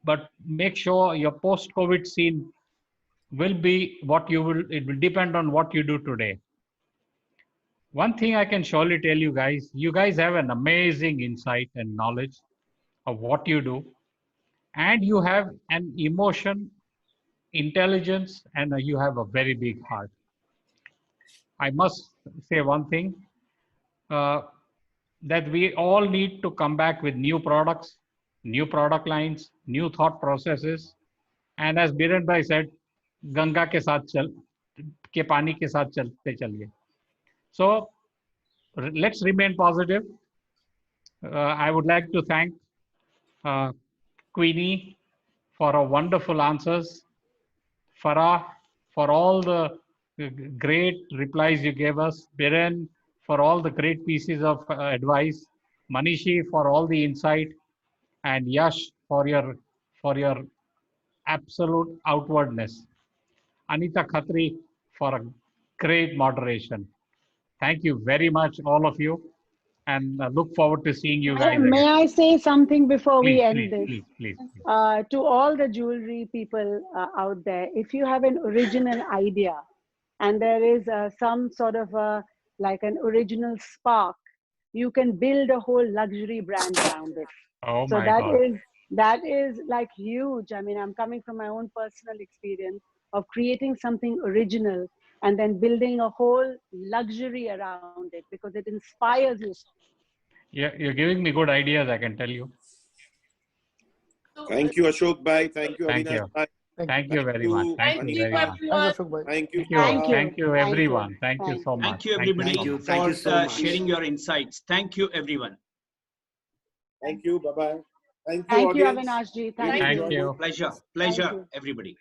A: but make sure your post-COVID scene will be what you will, it will depend on what you do today. One thing I can surely tell you guys have an amazing insight and knowledge of what you do, and you have an emotion, intelligence, and you have a very big heart. I must say one thing, that we all need to come back with new products, new product lines, new thought processes. And as Biren Bhai said, Ganga ke saath ke pani ke saath chalte chaliye. So let's remain positive. I would like to thank Queenie for her wonderful answers, Farah for all the great replies you gave us, Biren for all the great pieces of advice, Manishi for all the insight, and Yash for your absolute outwardness. Anita Khatri for a great moderation. Thank you very much, all of you, and look forward to seeing you guys again.
H: May I say something before we end
A: Please,
H: this?
A: please, please.
H: To all the jewelry people out there, if you have an original idea and there is some sort of like an original spark, you can build a whole luxury brand around it.
A: Oh
H: So
A: my God.
H: that is like huge. I mean, I'm coming from my own personal experience of creating something original and then building a whole luxury around it because it inspires you.
A: Yeah, you're giving me good ideas, I can tell you.
E: Thank you, Ashok Bhai. Thank you,
A: Thank
E: Avinash
A: you.
E: Bhai.
A: Thank you very much.
C: Thank you, everyone.
E: Thank you.
A: Thank you, everyone. Thank you so much.
I: Thank you, everybody,
D: Thank you so much.
I: sharing your insights. Thank you, everyone.
E: Thank you. Bye-bye. Thank you,
H: Thank you,
E: audience.
H: Avinash ji.
A: Thank you.
I: Pleasure,
H: Thank you.
I: everybody.